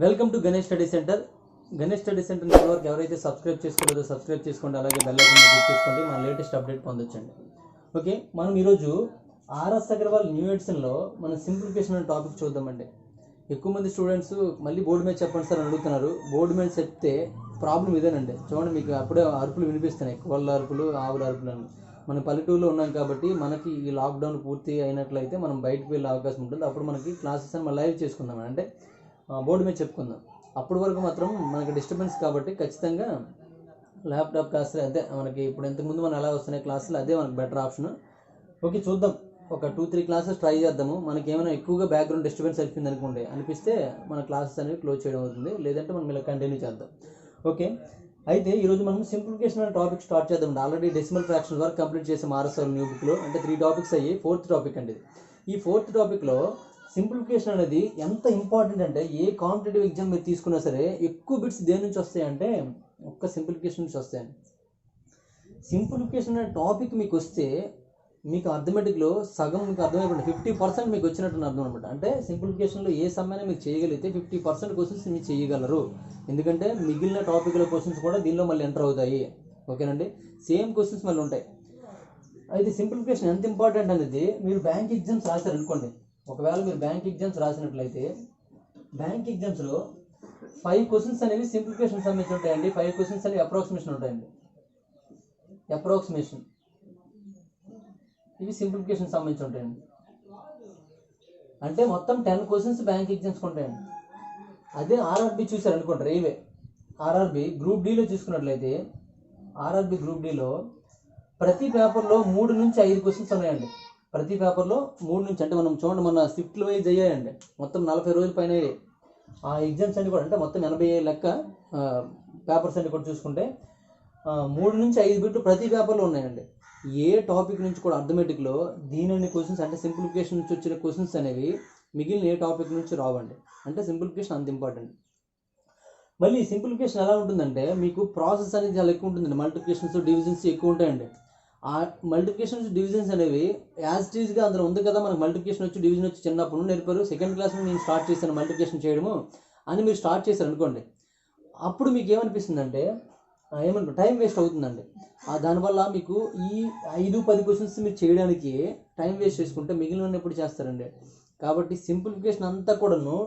Welcome to Ganesh study centre. Ganesh study centre network ఎవరైతే subscribe చేసుకోలేదో subscribe చేసుకోండి, అలాగే బెల్ ఐకాన్ క్లిక్ చేసుకోండి, మన లేటెస్ట్ అప్డేట్ పొందొచ్చండి. ఓకే, మనం ఈరోజు ఆర్ఎస్ అగర్వాల్ న్యూ ఎడిషన్లో మనం సింప్లిఫికేషన్ అనే టాపిక్ చూద్దామండి. ఎక్కువ మంది స్టూడెంట్స్ మళ్ళీ బోర్డు మీద చెప్పండి సార్ అని అడుగుతున్నారు. బోర్డు మీద చెప్తే ప్రాబ్లం ఇదేనండి. చూడండి, మీకు అప్పుడే అరుపులు వినిపిస్తున్నాయి, కోళ్ళ అరుపులు, ఆవుల అరుపులు అని. మనం పల్లెటూరులో ఉన్నాం కాబట్టి మనకి ఈ లాక్డౌన్ పూర్తి అయినట్లయితే మనం బయటకు వెళ్ళే అవకాశం ఉంటుంది. అప్పుడు మనకి క్లాసెస్ అని మనం లైవ్ చేసుకుందాం, అంటే బోర్డు మీద చెప్పుకుందాం. అప్పటి వరకు మాత్రం మనకి డిస్టర్బెన్స్ కాబట్టి ఖచ్చితంగా ల్యాప్టాప్ క్లాసులు అదే మనకి ఇప్పుడు ఇంతకుముందు మనం ఎలా వస్తున్నాయి క్లాసులు, అదే మనకి బెటర్ ఆప్షన్. ఓకే, చూద్దాం. ఒక 2-3 క్లాసెస్ ట్రై చేద్దాము. మనకి ఏమైనా ఎక్కువగా బ్యాక్గ్రౌండ్ డిస్టర్బెన్స్ అయిపోయింది అనుకోండి, అనిపిస్తే మన క్లాసెస్ అనేవి క్లోజ్ చేయడం అవుతుంది, లేదంటే మనం ఇలా కంటిన్యూ చేద్దాం. ఓకే, అయితే ఈరోజు మనం సింప్లిఫికేషన్ అనే టాపిక్ స్టార్ట్ చేద్దాం. ఆల్రెడీ డెసిమల్ ఫ్రాక్షన్స్ వరకు కంప్లీట్ చేసాం ఆర్ఎస్ఆర్ న్యూ బుక్లో. అంటే 3 టాపిక్స్ అయ్యి 4th టాపిక్ అండి. ఈ 4th టాపిక్లో సింప్లిఫికేషన్ అనేది ఎంత ఇంపార్టెంట్ అంటే, ఏ కాంపిటేటివ్ ఎగ్జామ్ మీరు తీసుకున్నా సరే ఎక్కువ బిట్స్ దేని నుంచి వస్తాయంటే ఒక్క సింప్లిఫికేషన్ నుంచి వస్తాయండి. సింప్లిఫికేషన్ అనే టాపిక్ మీకు వస్తే మీకు అర్థమెటిక్లో సగం మీకు అర్థమైపోయింది, 50% మీకు వచ్చినట్టు అర్థం అనమాట. అంటే సింప్లిఫికేషన్లో ఏ సమయాన్ని మీకు చేయగలిగితే 50% క్వశ్చన్స్ మీరు చేయగలరు. ఎందుకంటే మిగిలిన టాపిక్ల క్వశ్చన్స్ కూడా దీనిలో మళ్ళీ ఎంటర్ అవుతాయి. ఓకేనండి, సేమ్ క్వశ్చన్స్ మళ్ళీ ఉంటాయి. అయితే సింప్లిఫికేషన్ ఎంత ఇంపార్టెంట్ అనేది మీరు బ్యాంక్ ఎగ్జామ్స్ రాశారనుకోండి. ఒకవేళ మీరు బ్యాంక్ ఎగ్జామ్స్ రాసినట్లయితే బ్యాంక్ ఎగ్జామ్స్లో 5 క్వశ్చన్స్ అనేవి సింప్లిఫికేషన్ సంబంధించి ఉంటాయండి. 5 క్వశ్చన్స్ అనేవి అప్రాక్సిమేషన్ ఉంటాయండి. అప్రాక్సిమేషన్ ఇవి సింప్లిఫికేషన్ సంబంధించి ఉంటాయండి. అంటే మొత్తం 10 క్వశ్చన్స్ బ్యాంక్ ఎగ్జామ్స్కి ఉంటాయండి. అదే ఆర్ఆర్బి చూసారు అనుకోండి, రైల్వే ఆర్ఆర్బి గ్రూప్ డిలో చూసుకున్నట్లయితే ఆర్ఆర్బి గ్రూప్ డిలో ప్రతి పేపర్లో 3 నుంచి 5 క్వశ్చన్స్ ఉన్నాయండి. ప్రతి పేపర్లో 3 నుంచి, అంటే మనం చూడండి మన షిఫ్ట్లు వైజ్ అయ్యాయండి. మొత్తం 40 రోజుల పైన ఆ ఎగ్జామ్స్ అన్ని కూడా, అంటే మొత్తం 80 లెక్క పేపర్స్ అన్ని కూడా చూసుకుంటే 3 నుంచి 5 బిట్లు ప్రతి పేపర్లో ఉన్నాయండి. ఏ టాపిక్ నుంచి కూడా అర్థమెటిక్లో దీని క్వశ్చన్స్, అంటే సింప్లిఫికేషన్ నుంచి వచ్చిన క్వశ్చన్స్ అనేవి మిగిలిన ఏ టాపిక్ నుంచి రావండి. అంటే సింప్లిఫికేషన్ అంత ఇంపార్టెంట్. మళ్ళీ సింప్లిఫికేషన్ ఎలా ఉంటుందంటే మీకు ప్రాసెస్ అనేది చాలా ఎక్కువ ఉంటుందండి. మల్టిప్లికేషన్స్, డివిజన్స్ ఎక్కువ ఉంటాయండి. ఆ మల్టిప్లికేషన్స్, డివిజన్స్ అనేవి యాజ్ ఇట్ ఈజ్గా అందులో ఉంది కదా, మనకు మల్టిప్లికేషన్ వచ్చి డివిజన్ వచ్చి చిన్నప్పుడు నేర్పారు. సెకండ్ క్లాస్లో నేను స్టార్ట్ చేశాను మల్టిప్లికేషన్ చేయడము అని మీరు స్టార్ట్ చేశారు అనుకోండి. అప్పుడు మీకు ఏమనిపిస్తుందంటే ఏమనుకో టైం వేస్ట్ అవుతుందండి. దానివల్ల మీకు ఈ 5-10 క్వశ్చన్స్ మీరు చేయడానికి టైం వేస్ట్ చేసుకుంటే మిగిలిన ఎప్పుడు చేస్తారండి. కాబట్టి సింప్లిఫికేషన్ అంతా కూడాను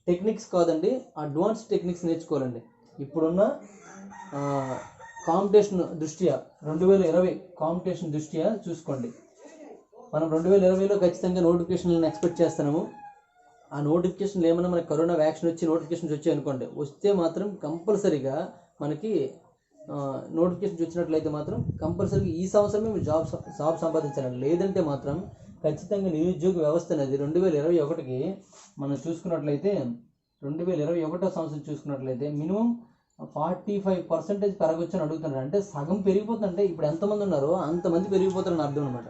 టెక్నిక్స్ కాదండి, అడ్వాన్స్ టెక్నిక్స్ నేర్చుకోవాలండి. ఇప్పుడున్న కాంపిటీషన్ దృష్ట్యా 2020 కాంపిటీషన్ దృష్ట్యా చూసుకోండి. మనం 2020లో ఖచ్చితంగా నోటిఫికేషన్లను ఎక్స్పెక్ట్ చేస్తున్నాము. ఆ నోటిఫికేషన్లు ఏమైనా మనకి కరోనా వ్యాక్సిన్ వచ్చి నోటిఫికేషన్స్ వచ్చాయి అనుకోండి, వస్తే మాత్రం కంపల్సరీగా మనకి నోటిఫికేషన్స్ వచ్చినట్లయితే మాత్రం కంపల్సరీగా ఈ సంవత్సరమే మీరు జాబ్ సంపాదించాలండి. లేదంటే మాత్రం ఖచ్చితంగా నిరుద్యోగ వ్యవస్థ అనేది 2021కి మనం చూసుకున్నట్లయితే 2021 సంవత్సరం చూసుకున్నట్లయితే మినిమం 45% పెరగొచ్చు అని అడుగుతున్నారు. అంటే సగం పెరిగిపోతుందంటే ఇప్పుడు ఎంతమంది ఉన్నారో అంతమంది పెరిగిపోతారని అర్థం అనమాట.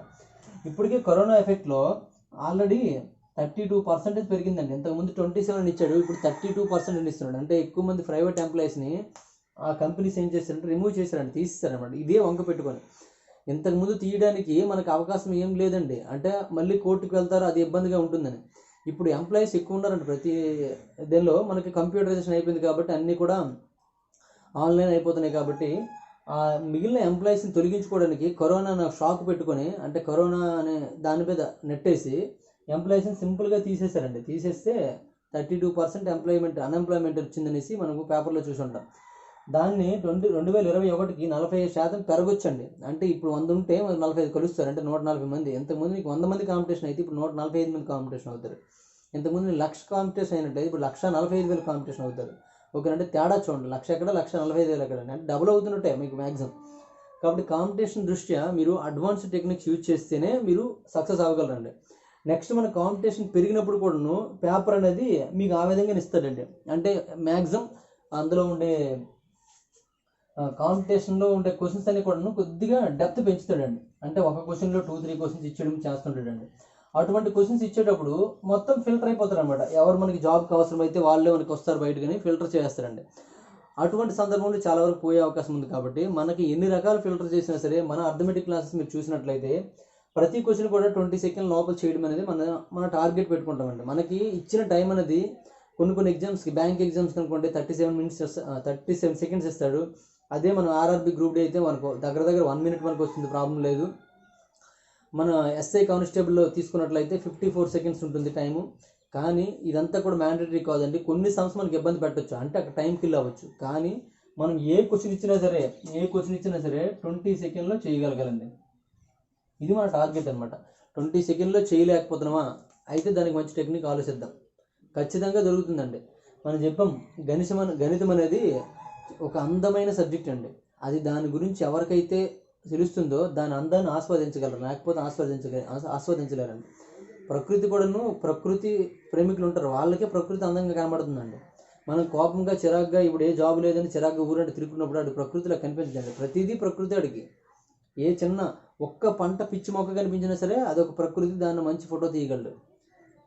ఇప్పటికే కరోనా ఎఫెక్ట్లో ఆల్రెడీ 32% పెరిగిందండి. ఇంతకుముందు 27 ఇచ్చాడు, ఇప్పుడు 32% ఇస్తున్నాడు. అంటే ఎక్కువ మంది ప్రైవేట్ ఎంప్లాయీస్ని ఆ కంపెనీస్ ఏం చేశారంటే రిమూవ్ చేశారండి, తీసేశారనమాట. ఇదే వంక పెట్టుకొని ఇంతకుముందు తీయడానికి మనకు అవకాశం ఏం లేదండి. అంటే మళ్ళీ కోర్టుకు వెళ్తారు, అది ఇబ్బందిగా ఉంటుందని. ఇప్పుడు ఎంప్లాయీస్ ఎక్కువ ఉన్నారండి. ప్రతి దీనిలో మనకి కంప్యూటరైజేషన్ అయిపోయింది కాబట్టి అన్నీ కూడా ఆన్లైన్ అయిపోతున్నాయి. కాబట్టి మిగిలిన ఎంప్లాయీస్ని తొలగించుకోవడానికి కరోనా షాక్ పెట్టుకొని, అంటే కరోనా అనే దాని మీద నెట్టేసి ఎంప్లాయీస్ని సింపుల్గా తీసేశారండి. తీసేస్తే 32% అన్ఎంప్లాయ్మెంట్ వచ్చిందనేసి మనకు పేపర్లో చూసి ఉంటాం. దాన్ని 2021కి 45% పెరగొచ్చండి. అంటే ఇప్పుడు 100 ఉంటే 45 కలుస్తారు, అంటే 140 మంది. ఇంతకుముందు మీకు 100 మంది కాంపిటీషన్ అయితే ఇప్పుడు 145 మంది కాంపిటీషన్ అవుతారు. ఇంతకుముందు 1,00,000 కాంపిటీషన్ అయినట్టు ఇప్పుడు 1,45,000 కాంపిటీషన్ అవుతారు. ఓకే, అంటే తేడా చూడండి, 1,00,000 ఎక్కడ, 145,000 ఎక్కడ, అంటే డబుల్ అవుతున్నట్టే మీకు మ్యాక్సిమం. కాబట్టి కాంపిటీషన్ దృష్ట్యా మీరు అడ్వాన్స్ టెక్నిక్స్ యూజ్ చేస్తేనే మీరు సక్సెస్ అవ్వగలరండి. నెక్స్ట్ మన కాంపిటీషన్ పెరిగినప్పుడు కూడాను పేపర్ అనేది మీకు ఆ విధంగా ఇస్తాడండి. అంటే మ్యాక్సిమం అందులో ఉండే కాంపిటీషన్లో ఉండే క్వశ్చన్స్ అన్ని కూడా కొద్దిగా డెప్త్ పెంచుతాడండి. అంటే ఒక క్వశ్చన్లో 2-3 క్వశ్చన్స్ ఇచ్చేయడం చేస్తుంటాడండి. అటువంటి క్వశ్చన్స్ ఇచ్చేటప్పుడు మొత్తం ఫిల్టర్ అయిపోతారు అనమాట. ఎవరు మనకి జాబ్కి అవసరమైతే వాళ్ళే మనకి వస్తారు బయటకని ఫిల్టర్ చేస్తారండి. అటువంటి సందర్భంలో చాలా వరకు పోయే అవకాశం ఉంది. కాబట్టి మనకి ఎన్ని రకాల ఫిల్టర్ చేసినా సరే మన అర్థమెటిక్ క్లాసెస్ మీరు చూసినట్లయితే ప్రతి క్వశ్చన్ కూడా 20 సెకండ్ల లోపల చేయడం అనేది మన టార్గెట్ పెట్టుకుంటామండి. మనకి ఇచ్చిన టైం అనేది కొన్ని ఎగ్జామ్స్కి బ్యాంక్ ఎగ్జామ్స్కి అనుకోండి 37 సెకండ్స్ ఇస్తాడు. అదే మనం ఆర్ఆర్బి గ్రూప్ డి అయితే మనకు దగ్గర 1 మినిట్ మనకు వస్తుంది, ప్రాబ్లం లేదు. మన ఎస్ఐ కానిస్టేబుల్లో తీసుకున్నట్లయితే 54 సెకండ్స్ ఉంటుంది టైము. కానీ ఇదంతా కూడా మ్యాండేటరీ కాదండి. కొన్ని సమ్స్ మనకి ఇబ్బంది పెట్టచ్చు, అంటే అక్కడ టైం కిల్ అవ్వచ్చు. కానీ మనం ఏ క్వశ్చన్ ఇచ్చినా సరే 20 సెకండ్లో చేయగలగాలండి. ఇది మన టార్గెట్ అనమాట. 20 సెకండ్లో చేయలేకపోతున్నామా, అయితే దానికి మంచి టెక్నిక్ ఆలోచిద్దాం. ఖచ్చితంగా దొరుకుతుందండి. మనం చెప్పాం, గణితం అనేది ఒక అందమైన సబ్జెక్ట్ అండి. అది దాని గురించి ఎవరికైతే తెలుస్తుందో దాని అందాన్ని ఆస్వాదించగలరు, లేకపోతే ఆస్వాదించలేరండి. ప్రకృతి ప్రేమికులు ఉంటారు, వాళ్ళకే ప్రకృతి అందంగా కనబడుతుందండి. మనం కోపంగా చిరాగ్గా ఇప్పుడు ఏ జాబ్ లేదని చిరాగ్గా ఊరంటే తిరుగుతున్నప్పుడు అది ప్రకృతిలో కనిపించదండి. ప్రతిదీ ప్రకృతి అడిగి. ఏ చిన్న ఒక్క పంట పిచ్చి మొక్క కనిపించినా సరే అదొక ప్రకృతి, దాన్ని మంచి ఫోటో తీయగలడు.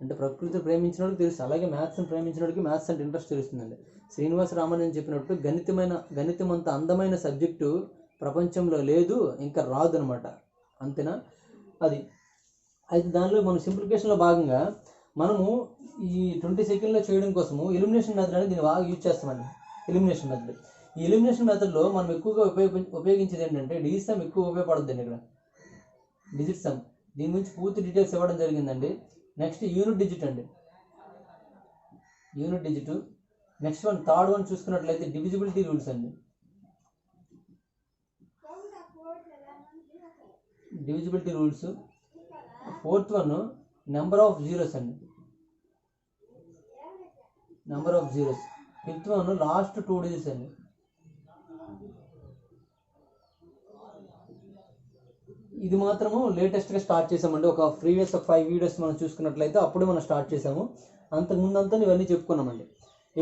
అంటే ప్రకృతి ప్రేమించిన వాడికి తెలుసు. అలాగే మ్యాథ్స్ని ప్రేమించిన వాడికి మ్యాథ్స్ అంటే ఇంట్రెస్ట్ తెలుస్తుందండి. శ్రీనివాస రామానుజన్ చెప్పినట్టు గణితం అంత అందమైన సబ్జెక్టు ప్రపంచంలో లేదు, ఇంకా రాదు అనమాట. అంతేనా? అది అయితే దానిలో మనం సింప్లిఫికేషన్లో భాగంగా మనము ఈ 20 సెకండ్లో చేయడం కోసము ఎలిమినేషన్ మెథడ్ అనేది దీన్ని బాగా యూజ్ చేస్తామండి. Elimination method. ఈ ఎలిమినేషన్ మెథడ్లో మనం ఎక్కువగా ఉపయోగించేది ఏంటంటే డిజిట్ ఎక్కువ ఉపయోగపడుతుంది ఇక్కడ. డిజిట్ సమ్, దీని గురించి పూర్తి డీటెయిల్స్ ఇవ్వడం జరిగిందండి. నెక్స్ట్ యూనిట్ డిజిట్ అండి. Unit digit. Next third one చూసుకున్నట్లయితే డివిజిబిలిటీ రూల్స్ అండి. Divisibility rules. Fourth one number of zeros అండి. Number of zeros. Fifth one last 2 digits అండి. ఇది మాత్రము లేటెస్ట్గా స్టార్ట్ చేసామండి. ఒక 5 వీడియోస్ మనం చూసుకున్నట్లయితే అప్పుడే మనం స్టార్ట్ చేసాము. అంతకుముందంతా ఇవన్నీ చెప్పుకున్నామండి.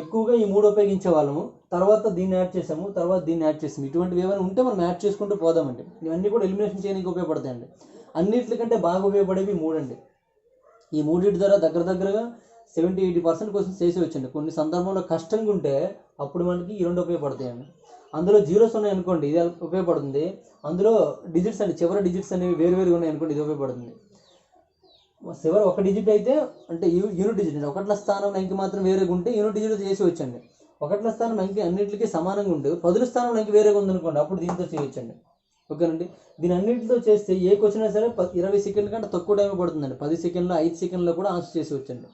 ఎక్కువగా ఈ 3 ఉపయోగించే వాళ్ళము. తర్వాత దీన్ని యాడ్ చేసాము, తర్వాత దీన్ని యాడ్ చేసాము. ఇటువంటివి ఏమైనా ఉంటే మనం యాడ్ చేసుకుంటూ పోదామండి. ఇవన్నీ కూడా ఎలిమినేషన్ చేయడానికి ఉపయోగపడతాయండి. అన్నిటికంటే బాగా ఉపయోగపడేవి 3 అండి. ఈ 3 ద్వారా దగ్గరగా 70-80% క్వశ్చన్స్ చేసి వచ్చండి. కొన్ని సందర్భంలో కష్టంగా ఉంటే అప్పుడు మనకి ఈ 2 ఉపయోగపడతాయండి. అందులో జీరోస్ ఉన్నాయి అనుకోండి, ఇది ఉపయోగపడుతుంది. అందులో డిజిట్స్ అండి, చివరి డిజిట్స్ అనేవి వేరువేరుగా ఉన్నాయి అనుకోండి, ఇది ఉపయోగపడుతుంది. చివరి ఒక డిజిట్ అయితే అంటే యూనిట్ డిజిట్ అండి. 1ల స్థానంలో అంకె మాత్రం వేరేగా ఉంటే యూనిట్ డిజిట్ చేసి వచ్చండి. 1ల స్థానం అంకె అన్నింటికి సమానంగా ఉంటే 10ల స్థానంలో అంకె వేరేగా ఉందనుకోండి, అప్పుడు దీంతో చేయొచ్చండి. ఓకేనండి. దీని అన్నింటితో చేస్తే ఏ క్వశ్చన్ అయినా సరే 20 సెకండ్ల కంటే తక్కువ టైం పడుతుందండి. 10 సెకండ్లో 5 సెకండ్లో కూడా ఆన్సర్ చేసి వచ్చండి.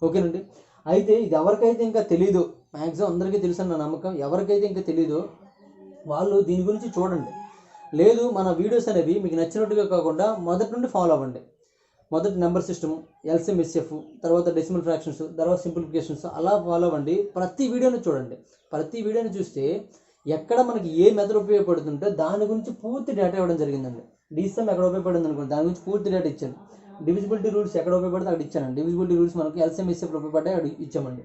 ఓకేనండి. అయితే ఇది ఎవరికైతే ఇంకా తెలీదు, మ్యాక్సిమం అందరికీ తెలుసు అన్న నమ్మకం, ఎవరికైతే ఇంకా తెలీదో వాళ్ళు దీని గురించి చూడండి. లేదు మన వీడియోస్ అనేవి మీకు నచ్చినట్టుగా కాకుండా మొదటి నుండి ఫాలో అవ్వండి. మొదటి నెంబర్ సిస్టమ్, ఎల్సిఎం ఎస్ఎఫ్, తర్వాత డెసిమల్ ఫ్రాక్షన్స్, తర్వాత సింప్లిఫికేషన్స్, అలా ఫాలో అవ్వండి. ప్రతి వీడియోని చూడండి. ప్రతి వీడియోని చూస్తే ఎక్కడ మనకి ఏ మెథడ్ ఉపయోగపడుతుంటే దాని గురించి పూర్తి డేటా ఇవ్వడం జరిగిందండి. డిసిఎం ఎక్కడ ఉపయోగపడింది అనుకోండి, దాని గురించి పూర్తి డేటా ఇచ్చాను. డివిజిబిలిటీ రూల్స్ ఎక్కడ ఉపయోగపడితే అక్కడ ఇచ్చానండి. డివిజిబిలిటీ రూల్స్ మనకి ఎల్సిఎం ఎస్ఎఫ్ ఉపయోగపడ్డాయి, అక్కడ ఇచ్చామండి.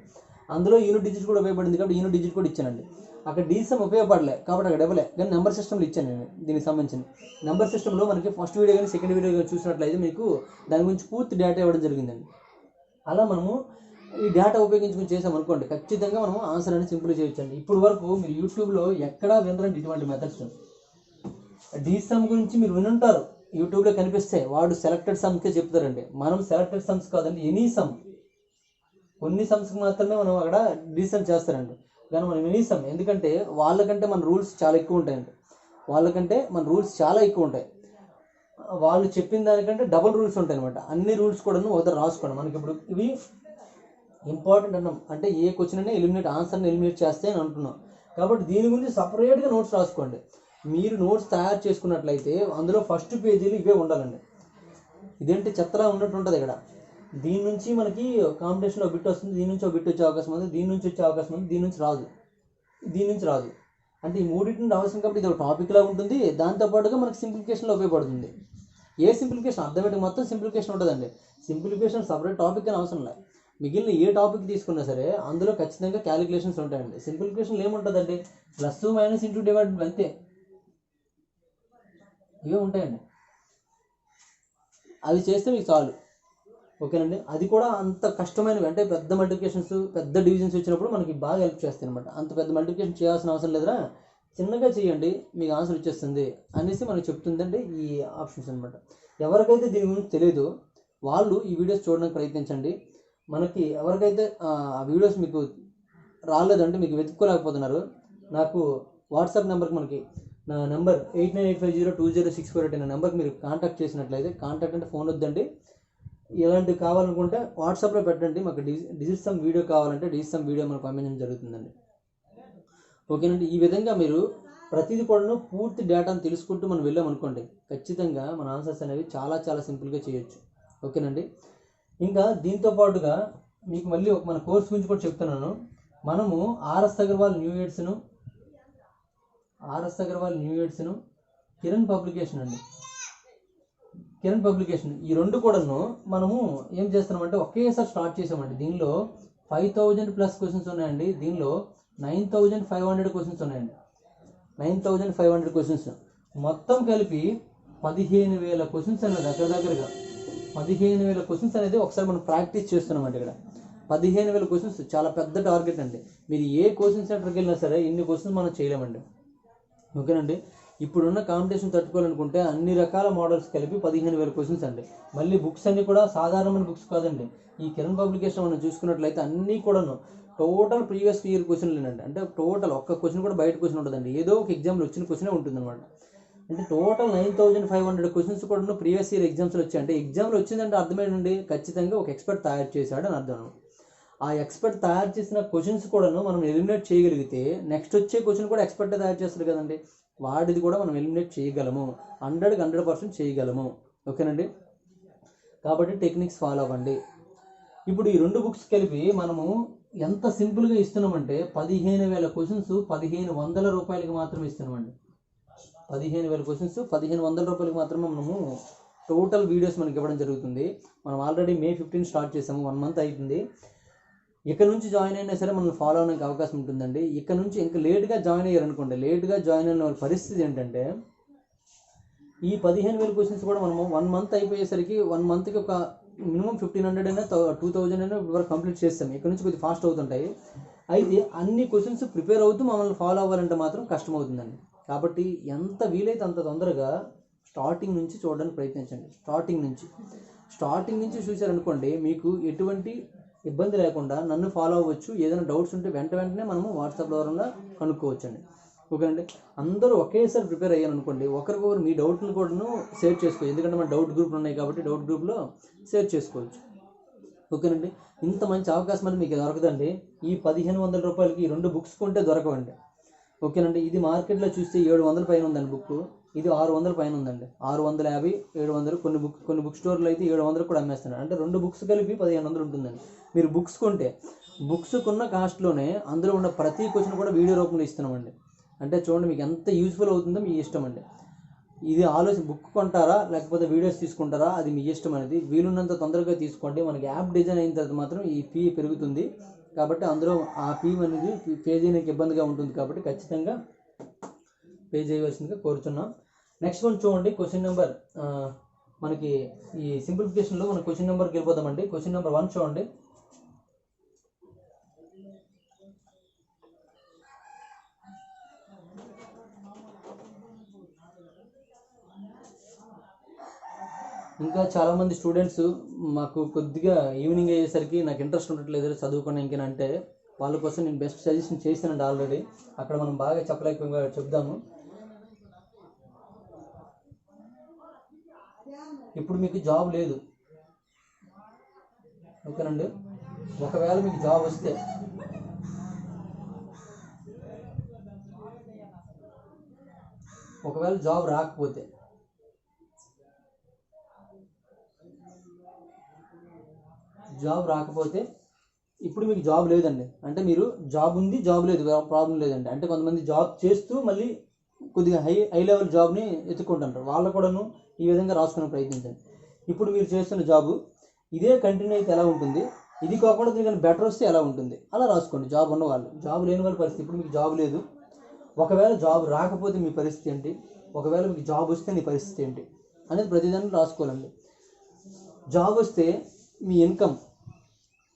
అందులో యూనిట్ డిజిట్ కూడా ఉపయోగపడింది కాబట్టి యూనిట్ డిజిట్ కూడా ఇచ్చానండి. అక్కడ డిసిఎం ఉపయోగపడలే కాబట్టి అక్కడ ఇవ్వలే, కానీ నెంబర్ సిస్టమ్లో ఇచ్చాను నేను దీనికి సంబంధించి. నెంబర్ సిస్టంలో మనకి ఫస్ట్ వీడియో కానీ సెకండ్ వీడియో కానీ చూసినట్లయితే మీకు దాని గురించి పూర్తి డేటా ఇవ్వడం జరిగిందండి. అలా మనము ఈ డేటా ఉపయోగించుకుని చేసామనుకోండి, ఖచ్చితంగా మనం ఆన్సర్ అనేది సింపుల్ చేయొచ్చండి. ఇప్పుడు వరకు మీరు యూట్యూబ్లో ఎక్కడా వినరండి ఇటువంటి మెథడ్స్. డిసమ్ గురించి మీరు వినుంటారు, యూట్యూబ్లో కనిపిస్తే వాడు సెలెక్టెడ్ సమ్స్కే చెప్తారండి. మనం సెలెక్టెడ్ సమ్స్ కాదండి, ఎనీ సమ్. కొన్ని సమ్స్కి మాత్రమే మనం అక్కడ డిసమ్ చేస్తారండి, కానీ మనం ఎనీ సమ్. ఎందుకంటే వాళ్ళకంటే మన రూల్స్ చాలా ఎక్కువ ఉంటాయండి. వాళ్ళు చెప్పిన దానికంటే డబుల్ రూల్స్ ఉంటాయి అనమాట. అన్ని రూల్స్ కూడా ఒకసారి రాసుకోండి. మనకి ఇప్పుడు ఇవి ఇంపార్టెంట్ అన్నాం అంటే ఏ క్వశ్చన్ అయినా ఆన్సర్ని ఎలిమినేట్ చేస్తే అని అంటున్నాం. కాబట్టి దీని గురించి సపరేట్గా నోట్స్ రాసుకోండి. మీరు నోట్స్ తయారు చేసుకున్నట్లయితే అందులో ఫస్ట్ పేజీలు ఇవే ఉండాలండి. ఇదేంటి చెత్తలా ఉన్నట్టు ఉంటుంది ఇక్కడ. దీని నుంచి మనకి కాంపిటీషన్లో బిట్ వస్తుంది, దీని నుంచి ఒక బిట్ వచ్చే అవకాశం ఉంది, దీని నుంచి వచ్చే అవకాశం ఉంది, దీని నుంచి రాదు. అంటే ఈ మూడింటి నుండి అవసరం కాబట్టి ఇది ఒక టాపిక్లా ఉంటుంది. దాంతోపాటుగా మనకి సింప్లిఫికేషన్లో ఉపయోగపడుతుంది. ఏ సింప్లిఫికేషన్ అర్థమేటిక్ మొత్తం సింప్లిఫికేషన్ ఉంటుందండి. సింప్లిఫికేషన్ సపరేట్ టాపిక్ అని అవసరం లేదు. మిగిలిన ఏ టాపిక్ తీసుకున్నా సరే అందులో ఖచ్చితంగా క్యాలిక్యులేషన్స్ ఉంటాయండి. సింప్లిఫికేషన్లో ఏముంటుందండి, ప్లస్ మైనస్ ఇంటూ డివైడ్ అంతే, ఇవే ఉంటాయండి. అవి చేస్తే మీకు చాలు. ఓకేనండి. అది కూడా అంత కష్టమైనవి అంటే పెద్ద మల్టిప్లికేషన్స్, పెద్ద డివిజన్స్ వచ్చినప్పుడు మనకి బాగా హెల్ప్ చేస్తాయి అనమాట. అంత పెద్ద మల్టిప్లికేషన్ చేయాల్సిన అవసరం లేదురా, చిన్నగా చేయండి మీకు ఆన్సర్ వచ్చేస్తుంది అనేసి మనకు చెప్తుందండి ఈ ఆప్షన్స్ అనమాట. ఎవరికైతే దీని గురించి తెలియదో వాళ్ళు ఈ వీడియోస్ చూడడానికి ప్రయత్నించండి. మనకి ఎవరికైతే ఆ వీడియోస్ మీకు రాలేదంటే మీకు వెతుక్కోలేకపోతున్నారు, నాకు వాట్సాప్ నెంబర్కి మనకి నా నెంబర్ 8985020648 అనే నెంబర్కి మీరు కాంటాక్ట్ చేసినట్లయితే, కాంటాక్ట్ అంటే ఫోన్ వద్దండి, ఇలాంటివి కావాలనుకుంటే వాట్సాప్లో పెట్టండి, మాకు డిజిటల్ వీడియో కావాలంటే డిజిటల్ వీడియో మనకు పంపించడం జరుగుతుందండి. ఓకేనండి. ఈ విధంగా మీరు ప్రతిదీ కూడా పూర్తి డేటాను తెలుసుకుంటూ మనం వెళ్ళామనుకోండి, ఖచ్చితంగా మన ఆన్సర్స్ అనేవి చాలా చాలా సింపుల్గా చేయొచ్చు. ఓకేనండి. ఇంకా దీంతో పాటుగా మీకు మళ్ళీ మన కోర్స్ గురించి కూడా చెప్తున్నాను. మనము ఆర్ఎస్ అగర్వాల్ న్యూ ఎడ్స్ను కిరణ్ పబ్లికేషన్ అండి, కిరణ్ పబ్లికేషన్, ఈ రెండు కూడాను మనము ఏం చేస్తున్నామంటే ఒకేసారి స్టార్ట్ చేసామండి. దీనిలో 5000+ క్వశ్చన్స్ ఉన్నాయండి, దీనిలో 9500 క్వశ్చన్స్ ఉన్నాయండి. 9500 క్వశ్చన్స్ మొత్తం కలిపి 15000 క్వశ్చన్స్ అనేది దగ్గరగా 15000 క్వశ్చన్స్ అనేది ఒకసారి మనం ప్రాక్టీస్ చేస్తున్నామండి. ఇక్కడ 15000 క్వశ్చన్స్ చాలా పెద్ద టార్గెట్ అండి. మీరు ఏ కోచింగ్ సెంటర్కి వెళ్ళినా సరే ఇన్ని క్వశ్చన్స్ మనం చేయలేమండి. ఓకేనండి. ఇప్పుడున్న కాంపిటీషన్ తట్టుకోవాలనుకుంటే అన్ని రకాల మోడల్స్ కలిపి 15000 క్వశ్చన్స్ అండి. మళ్ళీ బుక్స్ అన్నీ కూడా సాధారణమైన బుక్స్ కాదండి. ఈ కిరణ్ పబ్లికేషన్ మనం చూసుకున్నట్లయితే అన్నీ కూడాను టోటల్ ప్రీవియస్ ఇయర్ క్వశ్చన్లేనండి. అంటే టోటల్ ఒక్క క్వశ్చన్ కూడా బయట క్వశ్చన్ ఉంటుందండి, ఏదో ఒక ఎగ్జామ్లో వచ్చిన క్వశ్చనే ఉంటుంది అనమాట. అంటే టోటల్ 9500 క్వశ్చన్స్ కూడా ప్రీవియస్ ఇయర్ ఎగ్జామ్స్లో వచ్చాయి. అంటే ఎగ్జామ్లో వచ్చిందంటే అర్థమేనండి, ఖచ్చితంగా ఒక ఎక్స్పర్ట్ తయారు చేశాడు అని అర్థం. ఆ ఎక్స్పర్ట్ తయారు చేసిన క్వశ్చన్స్ కూడాను మనం ఎలిమినేట్ చేయగలిగితే నెక్స్ట్ వచ్చే క్వశ్చన్ కూడా ఎక్స్పర్ట్ తయారు చేస్తారు కదండి, వాడిది కూడా మనం ఎలిమినేట్ చేయగలము, 100% చేయగలము. ఓకేనండి. కాబట్టి టెక్నిక్స్ ఫాలో అవ్వండి. ఇప్పుడు ఈ రెండు బుక్స్ కలిపి మనము ఎంత సింపుల్గా ఇస్తున్నామంటే 15000 క్వశ్చన్స్ 1500 రూపాయలకి మాత్రమే ఇస్తున్నామండి. 15000 క్వశ్చన్స్ 1500 రూపాయలకి మాత్రమే మనము టోటల్ వీడియోస్ మనకి ఇవ్వడం జరుగుతుంది. మనం ఆల్రెడీ May 15 స్టార్ట్ చేసాము, 1 month అవుతుంది. ఇక్కడ నుంచి జాయిన్ అయినా సరే మనం ఫాలో అవడానికి అవకాశం ఉంటుందండి. ఇక్కడ నుంచి ఇంకా లేట్గా జాయిన్ అయ్యారనుకోండి, లేట్గా జాయిన్ అయిన వాళ్ళ పరిస్థితి ఏంటంటే ఈ 15000 క్వశ్చన్స్ కూడా మనము 1 month అయిపోయేసరికి 1 monthకి ఒక మినిమం 1500 అయినా 2000 అయినా వరకు కంప్లీట్ చేస్తాం. ఇక్కడ నుంచి కొద్దిగా ఫాస్ట్ అవుతుంటాయి. అయితే అన్ని క్వశ్చన్స్ ప్రిపేర్ అవుతూ మమ్మల్ని ఫాలో అవ్వాలంటే మాత్రం కష్టం అవుతుందండి. కాబట్టి ఎంత వీలైతే అంత తొందరగా స్టార్టింగ్ నుంచి చూడడానికి ప్రయత్నించండి. స్టార్టింగ్ నుంచి చూసారనుకోండి, మీకు ఎటువంటి ఇబ్బంది లేకుండా నన్ను ఫాలో అవ్వచ్చు. ఏదైనా డౌట్స్ ఉంటే వెంటనే మనము వాట్సాప్ ద్వారా కనుక్కోవచ్చండి. ఓకేనండి. అందరూ ఒకేసారి ప్రిపేర్ అయ్యాను అనుకోండి, ఒకరికొకరు మీ డౌట్లు కూడా షేర్ చేసుకోవచ్చు. ఎందుకంటే మన డౌట్ గ్రూప్లు ఉన్నాయి కాబట్టి డౌట్ గ్రూప్లో షేర్ చేసుకోవచ్చు. ఓకేనండి. ఇంత మంచి అవకాశం అని మీకు దొరకదండి. ఈ 1500 రూపాయలకి ఈ 2 బుక్స్ కొంటే దొరకవండి. ఓకేనండి. ఇది మార్కెట్లో చూస్తే 700 పైన ఉందండి బుక్, ఇది 600 పైన ఉందండి. 650, 700, కొన్ని బుక్ స్టోర్లు అయితే 700 కూడా అమ్మేస్తున్నారు. అంటే 2 బుక్స్ కలిపి 1500 ఉంటుందండి. మీరు బుక్స్ కొంటే బుక్స్ కొన్న కాస్ట్లోనే అందులో ఉన్న ప్రతి క్వశ్చన్ కూడా వీడియో రూపంలో ఇస్తున్నామండి. అంటే చూడండి మీకు ఎంత యూజ్ఫుల్ అవుతుందో మీ ఇష్టం అండి. ఇది బుక్ కొంటారా లేకపోతే వీడియోస్ తీసుకుంటారా అది మీ ఇష్టం అనేది. వీలున్నంత తొందరగా తీసుకోండి. మనకి యాప్ డిజైన్ అయిన తర్వాత మాత్రం ఈ ఫీ పెరుగుతుంది కాబట్టి అందులో ఆ ఫీ అనేది పే చేయడానికి ఇబ్బందిగా ఉంటుంది కాబట్టి ఖచ్చితంగా పే చేయవలసిందిగా కోరుతున్నాం. నెక్స్ట్ వన్ చూడండి, క్వశ్చన్ నెంబర్ మనకి ఈ సింప్లిఫికేషన్లో మనం క్వశ్చన్ నెంబర్కి వెళ్ళిపోతామండి. క్వశ్చన్ నెంబర్ 1 చూడండి. ఇంకా చాలామంది స్టూడెంట్స్ మాకు కొద్దిగా ఈవినింగ్ అయ్యేసరికి నాకు ఇంట్రెస్ట్ ఉండట్లేదు చదువుకుని ఇంకేనంటే వాళ్ళ కోసం నేను బెస్ట్ సజెషన్ చేశానండి ఆల్రెడీ. అక్కడ మనం బాగా చెప్పలేకపోయి చెప్దాము. ఇప్పుడు మీకు జాబ్ లేదు, ఓకేనండి. ఒకవేళ మీకు జాబ్ వస్తే ఒకవేళ జాబ్ రాకపోతే ఇప్పుడు మీకు జాబ్ లేదండి అంటే మీరు జాబ్ ఉంది జాబ్ లేదు ప్రాబ్లం లేదండి. అంటే కొంతమంది జాబ్ చేస్తూ మళ్ళీ కొద్దిగా హై లెవెల్ జాబ్ని ఎత్తుకుంటుంటారు. వాళ్ళు కూడాను ఈ విధంగా రాసుకునే ప్రయత్నించండి. ఇప్పుడు మీరు చేస్తున్న జాబు ఇదే కంటిన్యూ అయితే ఎలా ఉంటుంది, ఇది కాకుండా దీనికన్నా బెటర్ వస్తే ఎలా ఉంటుంది అలా రాసుకోండి. జాబ్ ఉన్న వాళ్ళు, జాబ్ లేని వాళ్ళ పరిస్థితి. ఇప్పుడు మీకు జాబ్ లేదు, ఒకవేళ జాబ్ రాకపోతే మీ పరిస్థితి ఏంటి, ఒకవేళ మీకు జాబ్ వస్తే నీ పరిస్థితి ఏంటి అనేది ప్రతిదాన్ని రాసుకోవాలండి. జాబ్ వస్తే మీ ఇన్కమ్,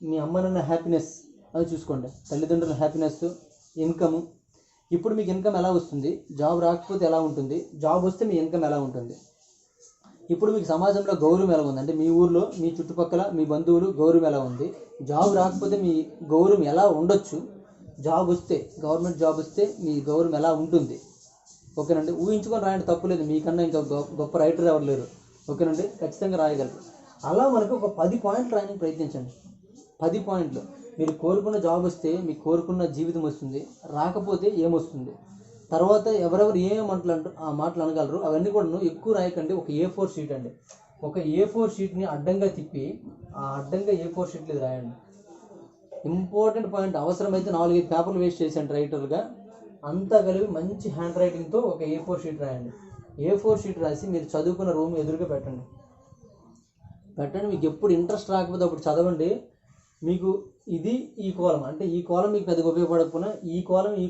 మీ అమ్మ నాన్న హ్యాపీనెస్ అది చూసుకోండి. తల్లిదండ్రుల హ్యాపీనెస్, ఇన్కమ్. ఇప్పుడు మీకు ఇన్కమ్ ఎలా వస్తుంది, జాబ్ రాకపోతే ఎలా ఉంటుంది, జాబ్ వస్తే మీ ఇన్కమ్ ఎలా ఉంటుంది. ఇప్పుడు మీకు సమాజంలో గౌరవం ఎలా ఉంది అంటే మీ ఊర్లో మీ చుట్టుపక్కల మీ బంధువులు గౌరవం ఎలా ఉంది, జాబ్ రాకపోతే మీ గౌరవం ఎలా ఉండొచ్చు, జాబ్ వస్తే గవర్నమెంట్ జాబ్ వస్తే మీ గౌరవం ఎలా ఉంటుంది. ఓకేనండి, ఊహించుకొని రాయండి, తప్పులేదు, మీకన్నా ఇంకా గొప్ప రైటర్ ఎవరు లేరు. ఓకేనండి, ఖచ్చితంగా రాయగలరు. అలా మనకు ఒక 10 పాయింట్లు రాయడానికి ప్రయత్నించండి. 10 పాయింట్లు. మీరు కోరుకున్న జాబ్ వస్తే మీకు కోరుకున్న జీవితం వస్తుంది, రాకపోతే ఏమొస్తుంది, తర్వాత ఎవరెవరు ఏ మాటలు అనగలరు అవన్నీ కూడా ఎక్కువ రాయకండి. ఒక A4 షీట్ అండి, ఒక A4 షీట్ని అడ్డంగా తిప్పి ఆ అడ్డంగా A4 షీట్లు ఇది రాయండి. ఇంపార్టెంట్ పాయింట్, అవసరమైతే 4-5 పేపర్లు వేస్ట్ చేశాను రైటర్గా, అంతా కలిపి మంచి హ్యాండ్ రైటింగ్తో ఒక A4 షీట్ రాయండి. A4 షీట్ రాసి మీరు చదువుకున్న రూమ్ ఎదురుగా పెట్టండి. మీకు ఎప్పుడు ఇంట్రెస్ట్ రాకపోతే అప్పుడు చదవండి. మీకు ఇది ఈ కోలం అంటే ఈ కోలం మీకు పెద్దగా ఉపయోగపడకపోయినా ఈ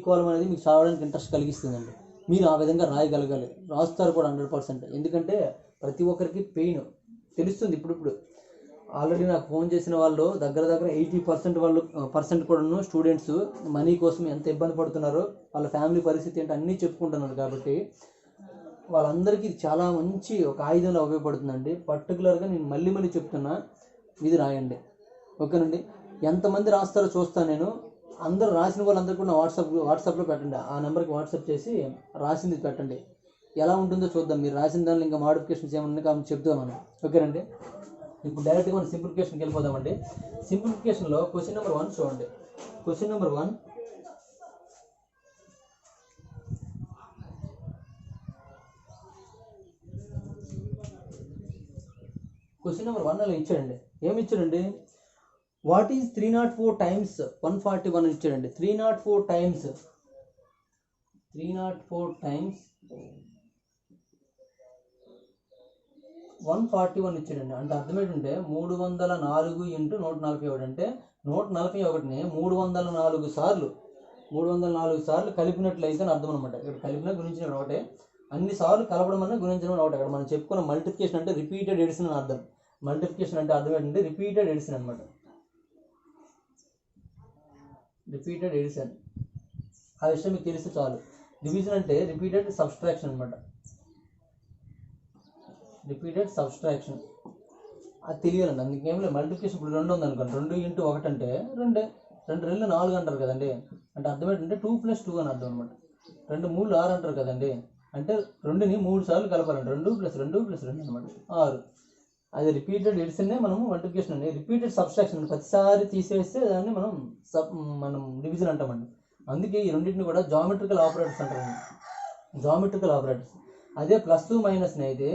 కోలం అనేది మీకు చదవడానికి ఇంట్రెస్ట్ కలిగిస్తుందండి. మీరు ఆ విధంగా రాయగలగాలి, రాస్తారు కూడా 100%. ఎందుకంటే ప్రతి ఒక్కరికి పెయిన్ తెలుస్తుంది. ఇప్పుడు ఆల్రెడీ నాకు ఫోన్ చేసిన వాళ్ళు దగ్గర 80% కూడా స్టూడెంట్స్ మనీ కోసం ఎంత ఇబ్బంది పడుతున్నారో, వాళ్ళ ఫ్యామిలీ పరిస్థితి ఏంటో అన్నీ చెప్పుకుంటున్నారు. కాబట్టి వాళ్ళందరికీ చాలా మంచి ఒక ఆయుధంలో ఉపయోగపడుతుందండి. పర్టికులర్గా నేను మళ్ళీ చెప్తున్నా, ఇది రాయండి. ఓకేనండి, ఎంతమంది రాస్తారో చూస్తాను నేను. అందరూ రాసిన వాళ్ళందరూ కూడా వాట్సాప్లో పెట్టండి. ఆ నెంబర్కి వాట్సాప్ చేసి రాసింది పెట్టండి. ఎలా ఉంటుందో చూద్దాం. మీరు రాసిన దానిలో ఇంకా మోడిఫికేషన్స్ ఏమన్నా కాబట్టి చెప్తాం మనం. ఓకేనండి, ఇప్పుడు డైరెక్ట్గా మనం సింప్లిఫికేషన్కి వెళ్ళిపోదామండి. సింప్లిఫికేషన్లో క్వశ్చన్ నెంబర్ 1 చూడండి. క్వశ్చన్ నెంబర్ 1 అలా ఇచ్చాడండి. ఏమి ఇచ్చాడండి? వాట్ ఈజ్ 304 times 141 అని ఇచ్చాడండి. 304 times 141 ఇచ్చాడండి. అంటే అర్థం ఏంటంటే 304 × 141 అంటే 141ని 304 సార్లు కలిపినట్లయితే అని అర్థం అనమాట. ఇక్కడ కలిపిన గుణించిన ఒకటే, అన్ని సార్లు కలపడం అన్న గుణించడం ఒకటి. అక్కడ మనం చెప్పుకున్న మల్టిప్లికేషన్ అంటే రిపీటెడ్ ఎడిషన్ అని అర్థం. మల్టిప్లికేషన్ అంటే అర్థం ఏంటంటే రిపీటెడ్ ఎడిషన్ అనమాట. రిపీటెడ్ ఎడిషన్ ఆ విషయం మీకు తెలిస్తే చాలు. డివిజన్ అంటే రిపీటెడ్ సబ్స్ట్రాక్షన్ అనమాట. రిపీటెడ్ సబ్స్ట్రాక్షన్ అది తెలియాలండి. అందుకేం లేదు, మల్టిప్లికేషన్ ఇప్పుడు 2 ఉందనుకోండి, 2 × 1 అంటే 2, 2 × 4 అంటారు కదండి. అంటే అర్థం ఏంటంటే 2 + 2 అని అర్థం అనమాట. 2 × 3 = 6 అంటారు కదండి. అంటే 2ని 3 సార్లు కలపాలండి. 2 + 2 + 2 అనమాట 6. అది రిపీటెడ్ ఎడిషన్నే మనం మల్టిప్లికేషన్ అండి. రిపీటెడ్ సబ్స్ట్రాక్షన్ ప్రతిసారి తీసేస్తే దాన్ని మనం డివిజన్ అంటామండి. అందుకే ఈ రెండింటిని కూడా జామెట్రికల్ ఆపరేటర్స్ అంటారండి. Geometrical operators. అదే ప్లస్ మైనస్ని అయితే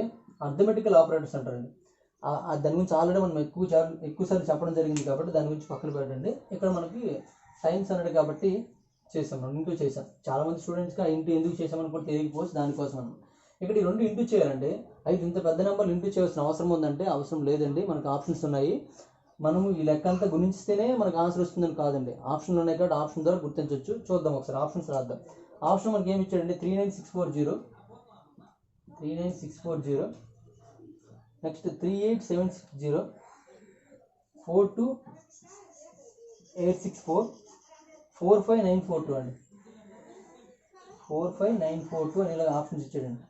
అర్థమెటికల్ ఆపరేటర్స్ అంటారండి. దాని గురించి ఆల్రెడీ మనం ఎక్కువసార్లు చెప్పడం జరిగింది కాబట్టి దాని గురించి పక్కన పెట్టండి. ఇక్కడ మనకి సైన్స్ అన్నాడు కాబట్టి చేసాం, మనం ఇంటూ చేసాం. చాలామంది స్టూడెంట్స్కి ఆ ఇంటూ ఎందుకు చేసామని కూడా తెలియకపోవచ్చు, దానికోసం మనం ఇక్కడ ఈ 2 ఇంటూ చేయాలండి. అయితే ఇంత పెద్ద నెంబర్లు ఇంటూ చేయాల్సిన అవసరం ఉందంటే అవసరం లేదండి. మనకు ఆప్షన్స్ ఉన్నాయి. మనము ఈ లెక్క అంతా గుణించితేనే మనకు ఆన్సర్ వస్తుందని కాదండి. ఆప్షన్లు ఉన్నాయి కాబట్టి ఆప్షన్ ద్వారా గుర్తించవచ్చు. చూద్దాం ఒకసారి, ఆప్షన్స్ రాద్దాం. ఆప్షన్ మనకి ఏమి ఇచ్చాడండి? 39640, నెక్స్ట్ 38760, 42864, 45942 అండి. 45942 అని ఇలాగ ఆప్షన్స్ ఇచ్చాడండి.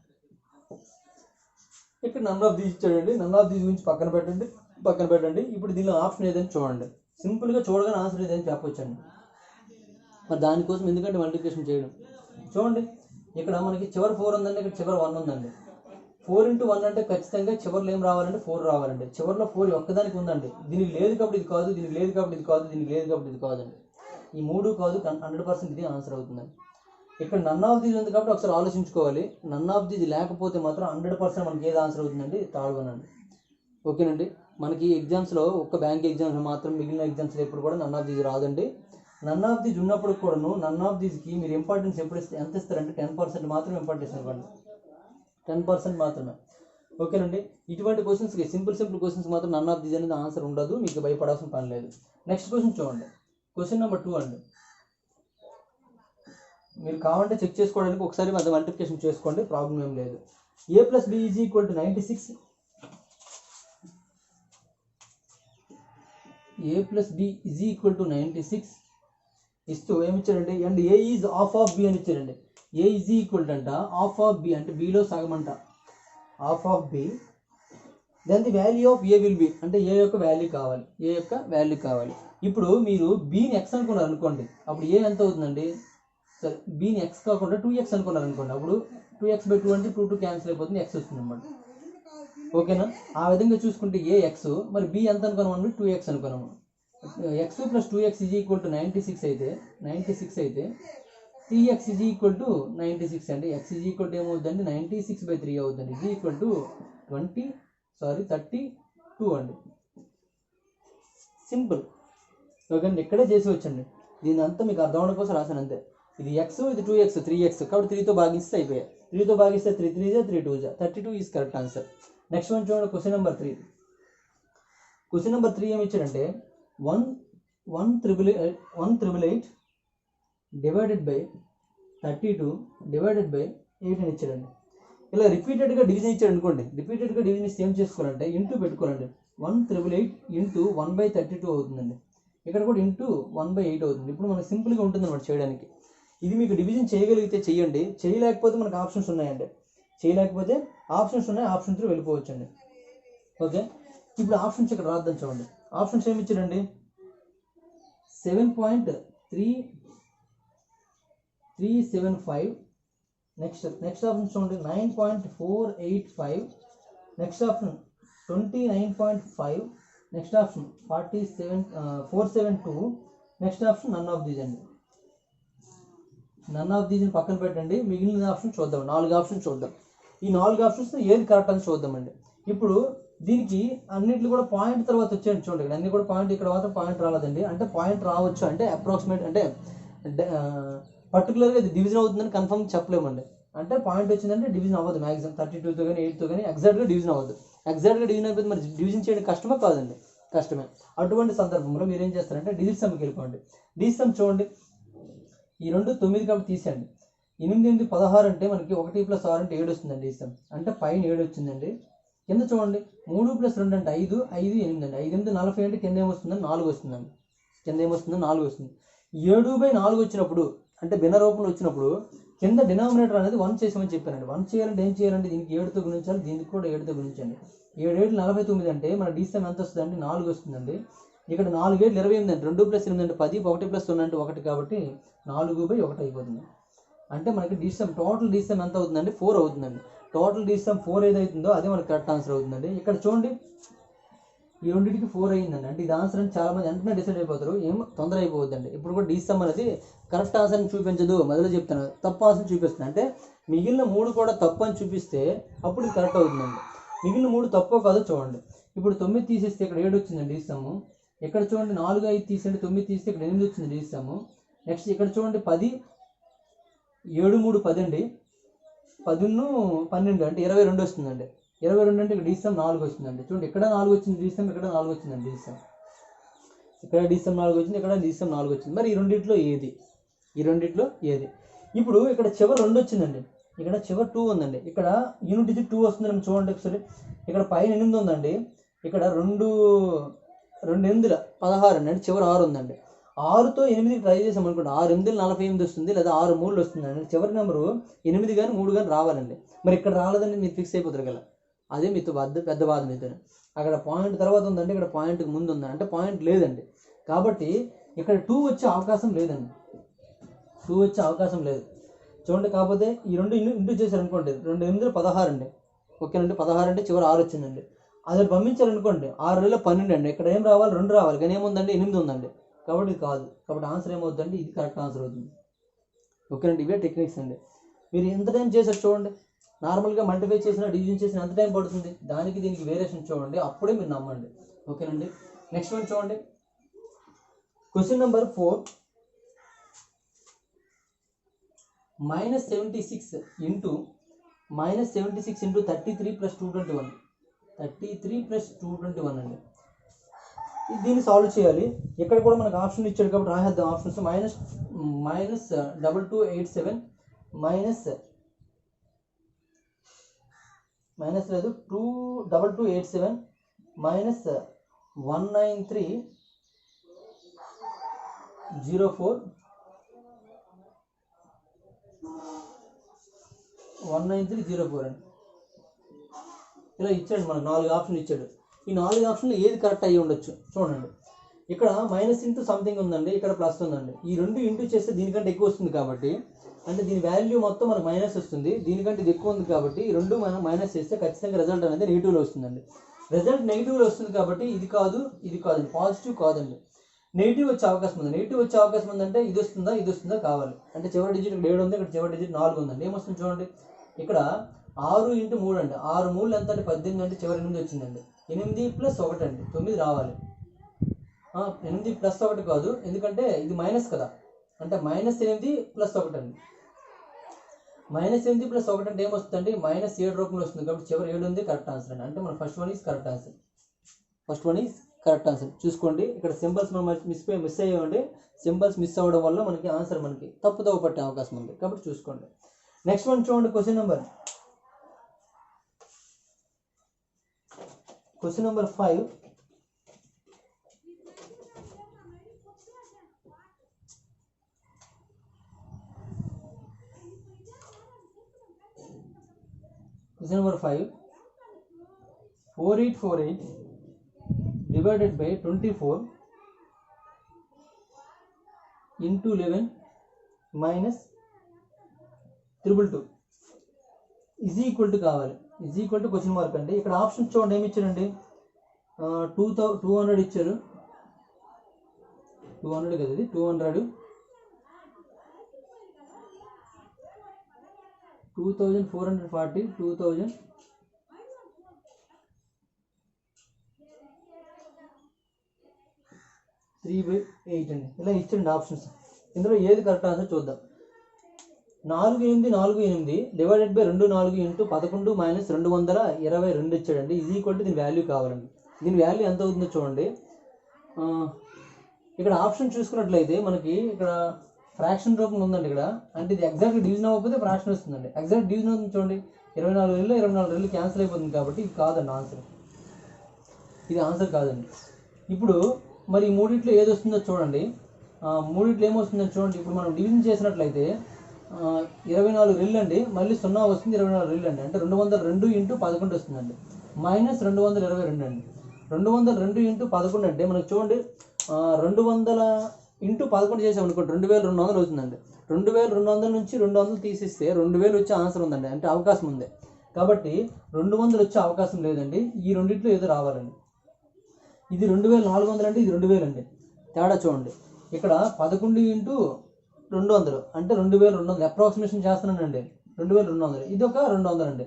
ఇక్కడ నన్ ఆఫ్ దీస్ ఇచ్చాడండి. నన్ ఆఫ్ దీస్ గురించి పక్కన పెట్టండి. ఇప్పుడు దీనిలో ఆప్షన్ ఏదని చూడండి. సింపుల్గా చూడగానే ఆన్సర్ ఏదని చెప్పొచ్చండి. మరి దానికోసం ఎందుకంటే మల్టిప్లికేషన్ చేయడం. చూడండి, ఇక్కడ మనకి చివరి 4 ఉందండి, ఇక్కడ చివరి 1 ఉందండి. 4 × 1 అంటే ఖచ్చితంగా చివరిలో ఏం రావాలంటే 4 రావాలండి. చివరిలో 4 ఒక్కదానికి ఉందండి. దీనికి లేదు కాబట్టి ఇది కాదు, దీనికి లేదు కాబట్టి ఇది కాదు, దీనికి లేదు కాబట్టి ఇది కాదండి. ఈ 3 కాదు, 100% ఇది ఆన్సర్ అవుతుందండి. ఇక్కడ నన్ ఆఫ్ దీస్ ఉంది కాబట్టి ఒకసారి ఆలోచించుకోవాలి. నన్ ఆఫ్ దీస్ లేకపోతే మాత్రం 100% మనకి ఏది ఆన్సర్ అవుతుందండి? థర్డ్ వన్ అండి. ఓకేనండి, మనకి ఎగ్జామ్స్లో ఒక్క బ్యాంక్ ఎగ్జామ్స్ మాత్రం, మిగిలిన ఎగ్జామ్స్లో ఎప్పుడు కూడా నన్ ఆఫ్ దీస్ రాదండి. నన్ ఆఫ్ దీస్ ఉన్నప్పుడు కూడాను నన్ ఆఫ్ దీస్కి మీరు ఇంపార్టెన్స్ ఎంత ఇస్తారంటే 10% మాత్రమే ఇంపార్టెన్స్ ఇవ్వండి. 10% మాత్రమే. ఓకేనండి, ఇటువంటి క్వశ్చన్స్కి సింపుల్ క్వశ్చన్స్ మాత్రం నన్ ఆఫ్ దీస్ అనేది ఆన్సర్ ఉండదు. మీకు భయపడాల్సిన పని లేదు. నెక్స్ట్ క్వశ్చన్ చూడండి. క్వశ్చన్ నెంబర్ 2 అండి. మీరు కావాలంటే చెక్ చేసుకోవడానికి ఒకసారి అది మల్టిప్లికేషన్ చేసుకోండి, ప్రాబ్లం ఏం లేదు. A + B = 96. A + B = 96 ఇస్తూ ఏమి ఇచ్చారండి? And A is half of B అని ఇచ్చారండి. A ఈజ్ ఈక్వల్ అంట హాఫ్ ఆఫ్ B అంటే Bలో సగం అంట. Half of B then the value of A will be, అంటే ఏ యొక్క వాల్యూ కావాలి, ఏ యొక్క వాల్యూ కావాలి. ఇప్పుడు మీరు బీని ఎక్స్ అనుకున్నారు అనుకోండి, అప్పుడు ఏ ఎంత అవుతుందండి, సరే బీని ఎక్స్ కాకుండా 2x అనుకున్నారు అనుకోండి, అప్పుడు 2x/2 అంటే 2 క్యాన్సిల్ అయిపోతుంది, ఎక్స్ వస్తుంది అనమాట. ఓకేనా? ఆ విధంగా చూసుకుంటే ఏ ఎక్స్, మరి బి ఎంత అనుకున్నాము, 2x అనుకున్నాము. x + 2x = 96 అయితే 3x = 96 అంటే x ఏమవుతుందండి, 96/3 అవుతుంది. ఇది = 32 అండి. సింపుల్. ఓకేండి, ఇక్కడే చేసి వచ్చండి. దీని అంతా మీకు అర్థం అవడం కోసం రాశాను అంతే. ఇది x, ఇది 2x, 3x కాబట్టి 3తో భాగిస్తే అయిపోయాయి. 3తో భాగిస్తే 3 3 3 2 32 is correct answer. Next one చూడండి, క్వశ్చన్ నెంబర్ 3. క్వశ్చన్ నెంబర్ 3 ఏమి ఇచ్చాడంటే 1,888 డివైడెడ్ బై 32 డివైడెడ్ బై 8 అని ఇచ్చాడండి. ఇలా రిపీటెడ్గా డివిజన్ ఇచ్చాడు అనుకోండి, రిపీటెడ్గా డివిజన్ ఇస్తే ఏం చేసుకోవాలంటే ఇంటూ పెట్టుకోవాలండి. 1,888 ఇంటూ 1/32 అవుతుందండి. ఇక్కడ కూడా ఇంటూ 1/8 అవుతుంది. ఇప్పుడు మనకు సింపుల్గా ఉంటుంది అన్నమాట చేయడానికి. ఇది మీకు డివిజన్ చేయగలిగితే చెయ్యండి, చేయలేకపోతే మనకు ఆప్షన్స్ ఉన్నాయండి. చేయలేకపోతే ఆప్షన్స్ ఉన్నాయి, ఆప్షన్ 3 వెళ్ళిపోవచ్చండి. ఓకే, ఇప్పుడు ఆప్షన్స్ ఇక్కడ రాద్దాం చూడండి. ఆప్షన్స్ ఏమి ఇచ్చాడండి, 7.375. నెక్స్ట్ ఆప్షన్ చూడండి 9.485. Next option 29.5. Next option 472. Next option none of these అండి. నన్ ఆఫ్ దీస్ని పక్కన పెట్టండి, మిగిలిన ఆప్షన్ చూద్దాం. 4 ఆప్షన్ చూద్దాం. ఈ 4 ఆప్షన్స్ ఏది కరెక్ట్ అని చూద్దామండి. ఇప్పుడు దీనికి అన్నింటిలో కూడా పాయింట్ తర్వాత వచ్చేయండి చూడండి. ఇక్కడ అన్ని కూడా పాయింట్, ఇక్కడ మాత్రం పాయింట్ రాలేదండి. అంటే పాయింట్ రావచ్చు అంటే అప్రాక్సిమేట్, అంటే పర్టికులర్గా ఇది డివిజన్ అవుతుందని కన్ఫర్మ్ చెప్పలేమండి. అంటే పాయింట్ వచ్చిందంటే డివిజన్ అవ్వదు, మ్యాక్సిమం 32తో కానీ 8తో కానీ ఎగ్జాక్ట్గా డివిజన్ అవ్వదు. ఎగ్జాక్ట్గా డివిజన్ అయిపోతే మరి డివిజన్ చేయడం కష్టమా కాదండి, కష్టమే. అటువంటి సందర్భంలో మీరు ఏం చేస్తారంటే డిజిట్ సమ్కి వెళ్ళిపోండి. డిజిట్ సమ్ చూడండి, ఈ 2 9 కాబట్టి తీసేయండి. 8 8 16 అంటే మనకి 1 + 6 అంటే 7 వస్తుందండి. డిజిట్ సమ్ అంటే పైన 7 వచ్చిందండి. కింద చూడండి 3 + 2 అంటే 5, 5 8 అండి. 5 8 40 అంటే కింద ఏమొస్తుందండి, 4 వస్తుందండి. కింద ఏమొస్తుందండి, 4 వస్తుంది. 7/4 వచ్చినప్పుడు అంటే భిన్న రూపంలో వచ్చినప్పుడు కింద డినామినేటర్ అనేది 1 చేసామని చెప్పానండి. 1 చేయాలంటే ఏం చేయాలంటే దీనికి 7తో గుణించాలి, దీనికి కూడా 7తో గుణించండి. 7 7 49 అంటే మన డిసిఎం ఎంత వస్తుందండి, 4 వస్తుందండి. ఇక్కడ 4 7 28 అండి. 2 + 8 అంటే 10, 1 + 0 అంటే 1 కాబట్టి 4/1 అయిపోతుంది. అంటే మనకి డిసిఎం టోటల్ డిసిఎం ఎంత అవుతుందండి, 4 అవుతుందండి. టోటల్ డిసిఎం 4 ఏదైతుందో అదే మనకి కరెక్ట్ ఆన్సర్ అవుతుందండి. ఇక్కడ చూడండి ఈ రెండింటికి 4 అయ్యిందండి. అంటే ఇది ఆన్సర్ అని చాలా మంది వెంటనే డిసైడ్ అయిపోతారు, ఏం తొందర అయిపోవద్దండి. ఇప్పుడు కూడా డిసిఎం అనేది కరెక్ట్ ఆన్సర్ని చూపించదు, మొదలు చెప్తాను తప్పు ఆన్సర్ చూపిస్తుంది. అంటే మిగిలిన 3 కూడా తప్పు అని చూపిస్తే అప్పుడు ఇది కరెక్ట్ అవుతుందండి. మిగిలిన 3 తప్పో కాదో చూడండి. ఇప్పుడు 9 తీసేస్తే ఇక్కడ 7 వచ్చిందండి డిసిఎం. ఇక్కడ చూడండి 4 5 తీసేయండి, 9 తీస్తే ఇక్కడ 8 వచ్చింది డిసిఎం. నెక్స్ట్ ఇక్కడ చూడండి 10 7 3 10 అండి. 10 12 అంటే 22 వస్తుందండి. 22 అంటే ఇక్కడ డిసిఎం 4 వస్తుందండి. చూడండి ఇక్కడ 4 వచ్చింది డిసిఎం, ఇక్కడ 4 వచ్చిందండి డిసిఎం. ఇక్కడ డిసిఎం 4 వచ్చింది, ఇక్కడ డిసిఎం 4 వచ్చింది. మరి ఈ రెండిట్లో ఏది, ఈ రెండిట్లో ఏది? ఇప్పుడు ఇక్కడ చివరి 2 వచ్చిందండి, ఇక్కడ చివరి 2 ఉందండి. ఇక్కడ యూనిట్ డిజిట్ 2 వస్తుందండి. చూడండి ఒకసారి, ఇక్కడ పైన 8 ఉందండి, ఇక్కడ 2 8 16 అండి, అంటే చివరి 6 ఉందండి. 6తో 8కి ట్రై చేసాం అనుకోండి, 6 8 48 వస్తుంది, లేదా 6 3 వస్తుందండి. చివరి నెంబరు 8 కానీ 3 కానీ రావాలండి. మరి ఇక్కడ రాలేదండి, మీరు ఫిక్స్ అయిపోతారు కదా. అదే మీతో పెద్ద బాధ మీతో. అక్కడ పాయింట్ తర్వాత ఉందండి, ఇక్కడ పాయింట్కి ముందు ఉందండి, అంటే పాయింట్ లేదండి. కాబట్టి ఇక్కడ 2 వచ్చే అవకాశం లేదండి, 2 వచ్చే అవకాశం లేదు. చూడండి, కాకపోతే ఈ 2 ఇంటూ చేశారు అనుకోండి, 2 8 16 అండి. ఓకేనండి, 16 అంటే చివరి 6 వచ్చిందండి. అది పంపించారనుకోండి 6 12 అండి. ఇక్కడ ఏం రావాలి, 2 రావాలి, కానీ ఏముందండి 8 ఉందండి. కాబట్టి ఇది కాదు. కాబట్టి ఆన్సర్ ఏమవుతుందండి, ఇది కరెక్ట్ ఆన్సర్ అవుతుంది. ఓకేనండి, ఇవే టెక్నిక్స్ అండి. మీరు ఎంత టైం చేశారు చూడండి, నార్మల్గా మల్టిప్లై చేసిన డివిజన్ చేసిన ఎంత టైం పడుతుంది, దానికి దీనికి వేరియేషన్ చూడండి, అప్పుడే మీరు నమ్మండి. ఓకేనండి, నెక్స్ట్ వన్ చూడండి. Question number 4. -76 ఇంటూ 33 + 221. 33 + 221 అండి. దీన్ని సాల్వ్ చేయాలి. ఇక్కడ కూడా మనకు ఆప్షన్ ఇచ్చాడు కాబట్టి రాసేద్దాం ఆప్షన్స్. -2287 మైనస్ లేదు 2287 -19304 19304 అండి. ఇలా ఇచ్చాడు, మనకు 4 ఆప్షన్లు ఇచ్చాడు. ఈ 4 ఆప్షన్లు ఏది కరెక్ట్ అయ్యి ఉండొచ్చు చూడండి. ఇక్కడ మైనస్ ఇంటూ సంథింగ్ ఉందండి, ఇక్కడ ప్లస్ ఉందండి. ఈ రెండు ఇంటూ చేస్తే దీనికంటే ఎక్కువ వస్తుంది కాబట్టి, అంటే దీని వాల్యూ మొత్తం మనకు మైనస్ వస్తుంది, దీనికంటే ఇది ఎక్కువ ఉంది కాబట్టి ఈ రెండు మనం మైనస్ చేస్తే ఖచ్చితంగా రిజల్ట్ అనేది నెగిటివ్లో వస్తుందండి. రిజల్ట్ నెగిటివ్లో వస్తుంది కాబట్టి ఇది కాదు, ఇది కాదండి, పాజిటివ్ కాదండి, నెగిటివ్ వచ్చే అవకాశం ఉంది. నెగిటివ్ వచ్చే అవకాశం ఉందంటే ఇది వస్తుందా కావాలి. అంటే చివరి డిజిట్ ఇక్కడ 7 ఉంది, ఇక్కడ చివరి డిజిట్ 4 ఉందండి. ఏమొస్తుంది చూడండి, ఇక్కడ 6 ఇంటూ 3 అండి. 6 3 ఎంత అంటే 18 అంటే చివరి 8 వచ్చిందండి. 8 ప్లస్ 1 అండి, 9 రావాలి. 8 ప్లస్ 1 కాదు, ఎందుకంటే ఇది మైనస్ కదా, అంటే -8 ప్లస్ 1 అండి. -8 ప్లస్ 1 అంటే ఏమొస్తుందండి, -7 రూపంలో వస్తుంది కాబట్టి చివరి 7 ఉంది, కరెక్ట్ ఆన్సర్ అండి. అంటే మన first one is correct answer. చూసుకోండి, ఇక్కడ సింబల్స్ మనం మిస్ అయ్యామండి. సింబల్స్ మిస్ అవ్వడం వల్ల మనకి ఆన్సర్ మనకి తప్పుదోవ పట్టే అవకాశం ఉంది కాబట్టి చూసుకోండి. నెక్స్ట్ వన్ చూడండి, question number 5. Question number 5. 4848 divided by 24 into 11 minus 222 is equal to కావాలి. is equal to question mark అండి. ఇక్కడ ఆప్షన్ చూడండి, ఏమి ఇచ్చారండి, 200 ఇచ్చారు, 200 కదా, ఇది 200, 2440, 2000, 3/8 అండి. ఇలా ఇచ్చండి ఆప్షన్స్. ఇందులో ఏది కరెక్ట్ ఆన్సర్ చూద్దాం. 4848 డివైడెడ్ బై 24 ఇంటూ 11 మైనస్ 222 ఇచ్చాడండి. ఈజ్ ఈక్వల్ టు దీని వాల్యూ కావాలండి. దీని వాల్యూ ఎంత అవుతుందో చూడండి. ఇక్కడ ఆప్షన్ చూసుకున్నట్లయితే మనకి ఇక్కడ ఫ్రాక్షన్ రూపంలో ఉందండి ఇక్కడ, అంటే ఇది ఎగ్జాక్ట్ డివిజన్ అవ్వకపోతే ఫ్రాక్షన్ వస్తుందండి. ఎగ్జాక్ట్ డివిజన్ అవుతుంది చూడండి, 24 రెళ్ళు క్యాన్సిల్ అయిపోతుంది కాబట్టి ఇది కాదండి ఆన్సర్, ఇది ఆన్సర్ కాదండి. ఇప్పుడు మరి ఈ మూడిట్లో ఏది వస్తుందో చూడండి. మూడిట్లో ఏమొస్తుందని చూడండి. ఇప్పుడు మనం డివిజన్ చేసినట్లయితే 24 రెళ్ళు అండి, మళ్ళీ 0 వస్తుంది, 24 రెళ్ళు అండి, అంటే 202 ఇంటూ 11 వస్తుందండి, మైనస్ 222 అండి. 202 ఇంటూ 11 అంటే మనకు చూడండి 200 ఇంటూ 11 చేసాం అనుకోండి 2200 అవుతుందండి. 2200 నుంచి 200 తీసిస్తే 2000 వచ్చే ఆన్సర్ ఉందండి, అంటే అవకాశం ఉంది. కాబట్టి 200 వచ్చే అవకాశం లేదండి. ఈ రెండిట్లో ఏదో రావాలండి. ఇది 2400 అంటే ఇది 2000 అండి. తేడా చూడండి, ఇక్కడ 11 ఇంటూ 200 అంటే 2200 అప్రాక్సిమేషన్ చేస్తున్నానండి. 2200 ఇది ఒక 200 అండి.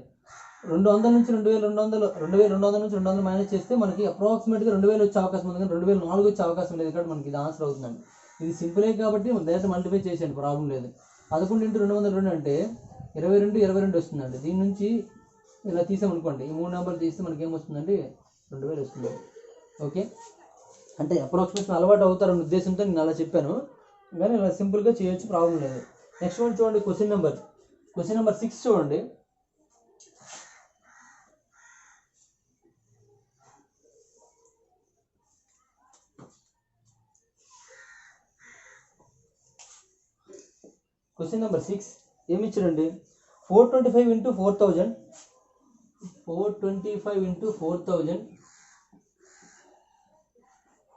200 నుంచి 2200 నుంచి 200 మైనస్ చేస్తే మనకి అప్రాక్సిమేట్గా 2000 వచ్చే అవకాశం ఉంది, కానీ 2004 వచ్చే అవకాశం లేదు కాబట్టి మనకి ఇది ఆన్సర్ అవుతుందండి. ఇది సింపులే కాబట్టి డైరెక్ట్ మల్టిప్లై చేసేయండి, ప్రాబ్లం లేదు. 11 ఇంటూ 202 అంటే 22 వస్తుందండి. దీని నుంచి ఇలా తీసామనుకోండి, ఈ 3 నెంబర్లు తీస్తే మనకి ఏమొస్తుందండి, 2000 వస్తుంది. ఓకే, అంటే అప్రాక్సిమేషన్ అలవాటు అవుతారన్న ఉద్దేశంతో నేను అలా చెప్పాను, కానీ ఇలా సింపుల్గా చేయొచ్చు, ప్రాబ్లం లేదు. నెక్స్ట్ వన్ చూడండి, క్వశ్చన్ నెంబర్ 6 చూడండి. క్వశ్చన్ నెంబర్ 6 ఏమి ఇచ్చారండి, 425 into 4000, 425 into 4000,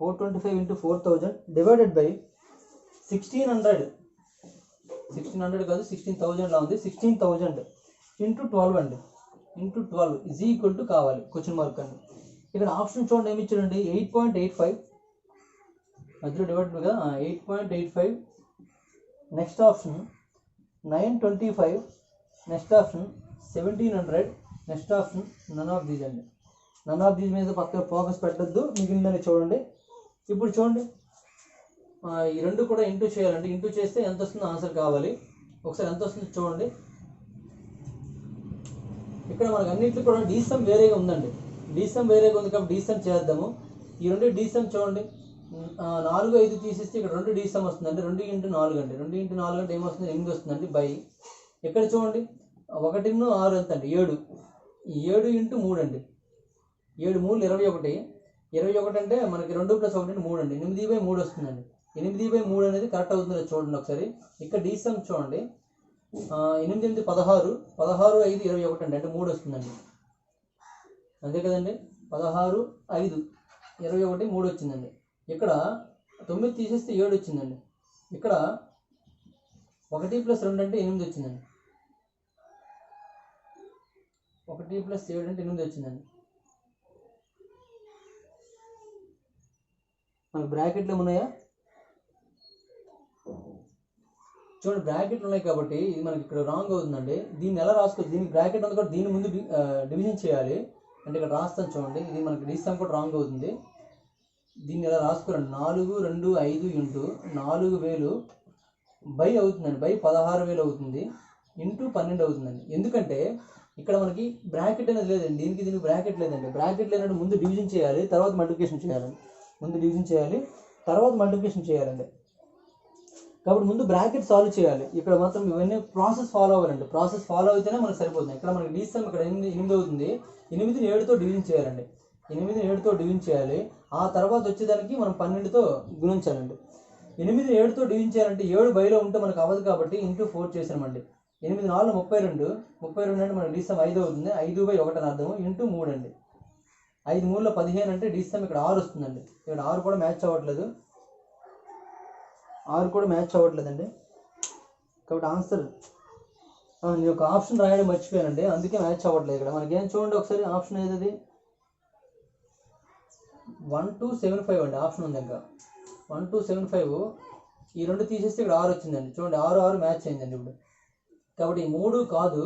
425 into 4000 divided by 1600 కాదు 16,000 లా ఉంది, 16,000 ఇంటూ 12 అండి, ఇంటూ 12 ఈజ్ ఈక్వల్ టు కావాలి, క్వశ్చన్ మార్క్ అండి. ఇక్కడ ఆప్షన్ చూడండి, ఏమి ఇచ్చారండి, 8.85 మధ్యలో డివైడ్ కదా, 8.85, next option 925, next option 1700, next option none of these అండి. నన్ ఆఫ్ దీస్ మీద పక్కన ఫోకస్ పెట్టద్దు, మిగిలిందని చూడండి. ఇప్పుడు చూడండి, ఈ రెండు కూడా ఇంటూ చేయాలండి. ఇంటూ చేస్తే ఎంత వస్తుందో ఆన్సర్ కావాలి. ఒకసారి ఎంత వస్తుందో చూడండి. ఇక్కడ మనకు అన్నింటిలో కూడా డీసమ్ వేరేగా ఉందండి, డీసమ్ వేరేగా ఉంది కాబట్టి డీసమ్ చేద్దాము. ఈ రెండు డీసమ్ చూడండి, 4, 5 తీసేస్తే ఇక్కడ 2 డీసమ్ వస్తుంది, అంటే 2 ఇంటూ 4 అండి. 2 ఇంటూ 4 అంటే ఏమొస్తుంది, 8 వస్తుందండి. బై ఇక్కడ చూడండి 1, 6 ఎంత అండి, 7. ఈ 7 ఇంటూ 3 అండి, 7 3 21, 21 అంటే మనకి 2 + 1 అంటే 3 అండి, 8/3 వస్తుందండి. 8/3 అనేది కరెక్ట్ అవుతుందో చూడండి ఒకసారి. ఇక్కడ డీసమ్ చూడండి, 8 8 16, 16 5 21 అండి, అంటే 3 వస్తుందండి. అంతే కదండి. 16, 5, 21, 3 వచ్చిందండి. ఇక్కడ 9 తీసేస్తే 7 వచ్చిందండి. ఇక్కడ 1 + 2 అంటే 8 వచ్చిందండి. 1 + 7 అంటే 8 వచ్చిందండి. మనకు బ్రాకెట్లు ఏమున్నాయా చూడండి, బ్రాకెట్లు ఉన్నాయి కాబట్టి ఇది మనకి ఇక్కడ రాంగ్ అవుతుందండి. దీన్ని ఎలా రాసుకోవచ్చు, దీనికి బ్రాకెట్ ఉంది కూడా దీని ముందు డివిజన్ చేయాలి. అంటే ఇక్కడ రాస్తాను చూడండి, ఇది మనకి డిస్టమ్ కూడా రాంగ్ అవుతుంది. దీన్ని ఎలా రాసుకోరండి, 4, 2, 5 ఇంటూ 4000 బై అవుతుందండి, బై 16,000 అవుతుంది, ఇంటూ 12 అవుతుందండి. ఎందుకంటే ఇక్కడ మనకి బ్రాకెట్ అనేది లేదండి, దీనికి బ్రాకెట్ లేదండి. బ్రాకెట్ లేనట్టు ముందు డివిజన్ చేయాలి, తర్వాత మల్టిప్లికేషన్ చేయాలండి. ముందు డివిజన్ చేయాలి, తర్వాత మల్టిప్లికేషన్ చేయాలండి. కాబట్టి ముందు బ్రాకెట్ సాల్వ్ చేయాలి. ఇక్కడ మాత్రం ఇవన్నీ ప్రాసెస్ ఫాలో అవ్వాలండి. ప్రాసెస్ ఫాలో అయితేనే మనకు సరిపోతుంది. ఇక్కడ మనకి డిసమ్ ఇక్కడ 8 అవుతుంది, 8ని 7తో డివిజన్ చేయాలండి. 8ని 7తో డివిజన్ చేయాలి. ఆ తర్వాత వచ్చేదానికి మనం 12తో గుణించాలండి. 8ని 7తో డివిజన్ చేయాలంటే 7 బైలో ఉంటే మనకు అవ్వదు కాబట్టి ఇంటూ 4 చేసామండి. 8, 4, 32, 32 అంటే మనకి డిసమ్ 5 అవుతుంది. 5/1 అని అర్థం, ఇంటూ 3 అండి. 5, 3 15 అంటే డిసమ్ ఇక్కడ 6 వస్తుందండి. ఇక్కడ 6 కూడా మ్యాచ్ అవ్వట్లేదు, 6 కూడా మ్యాచ్ అవ్వట్లేదండి. కాబట్టి ఆన్సర్ నేను ఒక ఆప్షన్ రాయడం మర్చిపోయానండి, అందుకే మ్యాచ్ అవ్వట్లేదు. ఇక్కడ మనకి ఏం చూడండి ఒకసారి, ఆప్షన్ ఏది 1275 అండి. ఆప్షన్ ఉంది ఇంకా 1275. ఈ 2 తీసేస్తే ఇక్కడ 6 వచ్చిందండి. చూడండి 6, 6 మ్యాచ్ అయిందండి ఇప్పుడు. కాబట్టి ఈ 3 కాదు,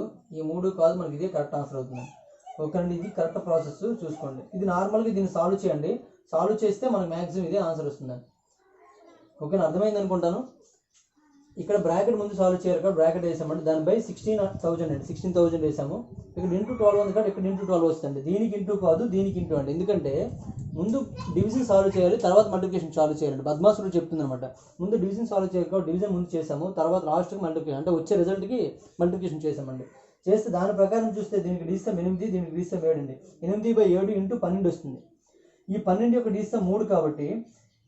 మనకి ఇదే కరెక్ట్ ఆన్సర్ అవుతుంది. ఓకే అండి, ఇది కరెక్ట్ ప్రాసెస్ చూసుకోండి. ఇది నార్మల్గా దీన్ని సాల్వ్ చేయండి. సాల్వ్ చేస్తే మనకు మ్యాక్సిమం ఇదే ఆన్సర్ వస్తుందండి. ఓకేనా, అర్థమైంది అనుకుంటాను. ఇక్కడ బ్రాకెట్ ముందు సాల్వ్ చేయాలి కాబట్టి బ్రాకెట్ వేసామండి. దానిపై 16,000 అండి, 16,000 వేసాము. ఇక్కడ ఇంటూ 12 ఉంది కాబట్టి ఇక్కడ ఇంటూ 12 వస్తుంది. దీనికి ఇంటూ కాదు, దీనికి ఇంటూ అండి. ఎందుకంటే ముందు డివిజన్ సాల్వ్ చేయాలి, తర్వాత మల్టిప్లికేషన్ సాల్వ్ చేయాలండి. బద్మాసుడు చెప్తుంది అనమాట. ముందు డివిజన్ సాల్వ్ చేయాలి కాబట్టి డివిజన్ ముందు చేసాము, తర్వాత లాస్ట్కి మల్టిప్లికేషన్ అంటే వచ్చే రిజల్ట్కి మల్టిప్లికేషన్ చేసామండి. చేస్తే దాని ప్రకారం చూస్తే దీనికి డిసమ్ 8, దీనికి డిసమ్ 7 అండి. 8/7 ఇంటూ 12 వస్తుంది. ఈ 12 యొక్క డిసమ్ 3 కాబట్టి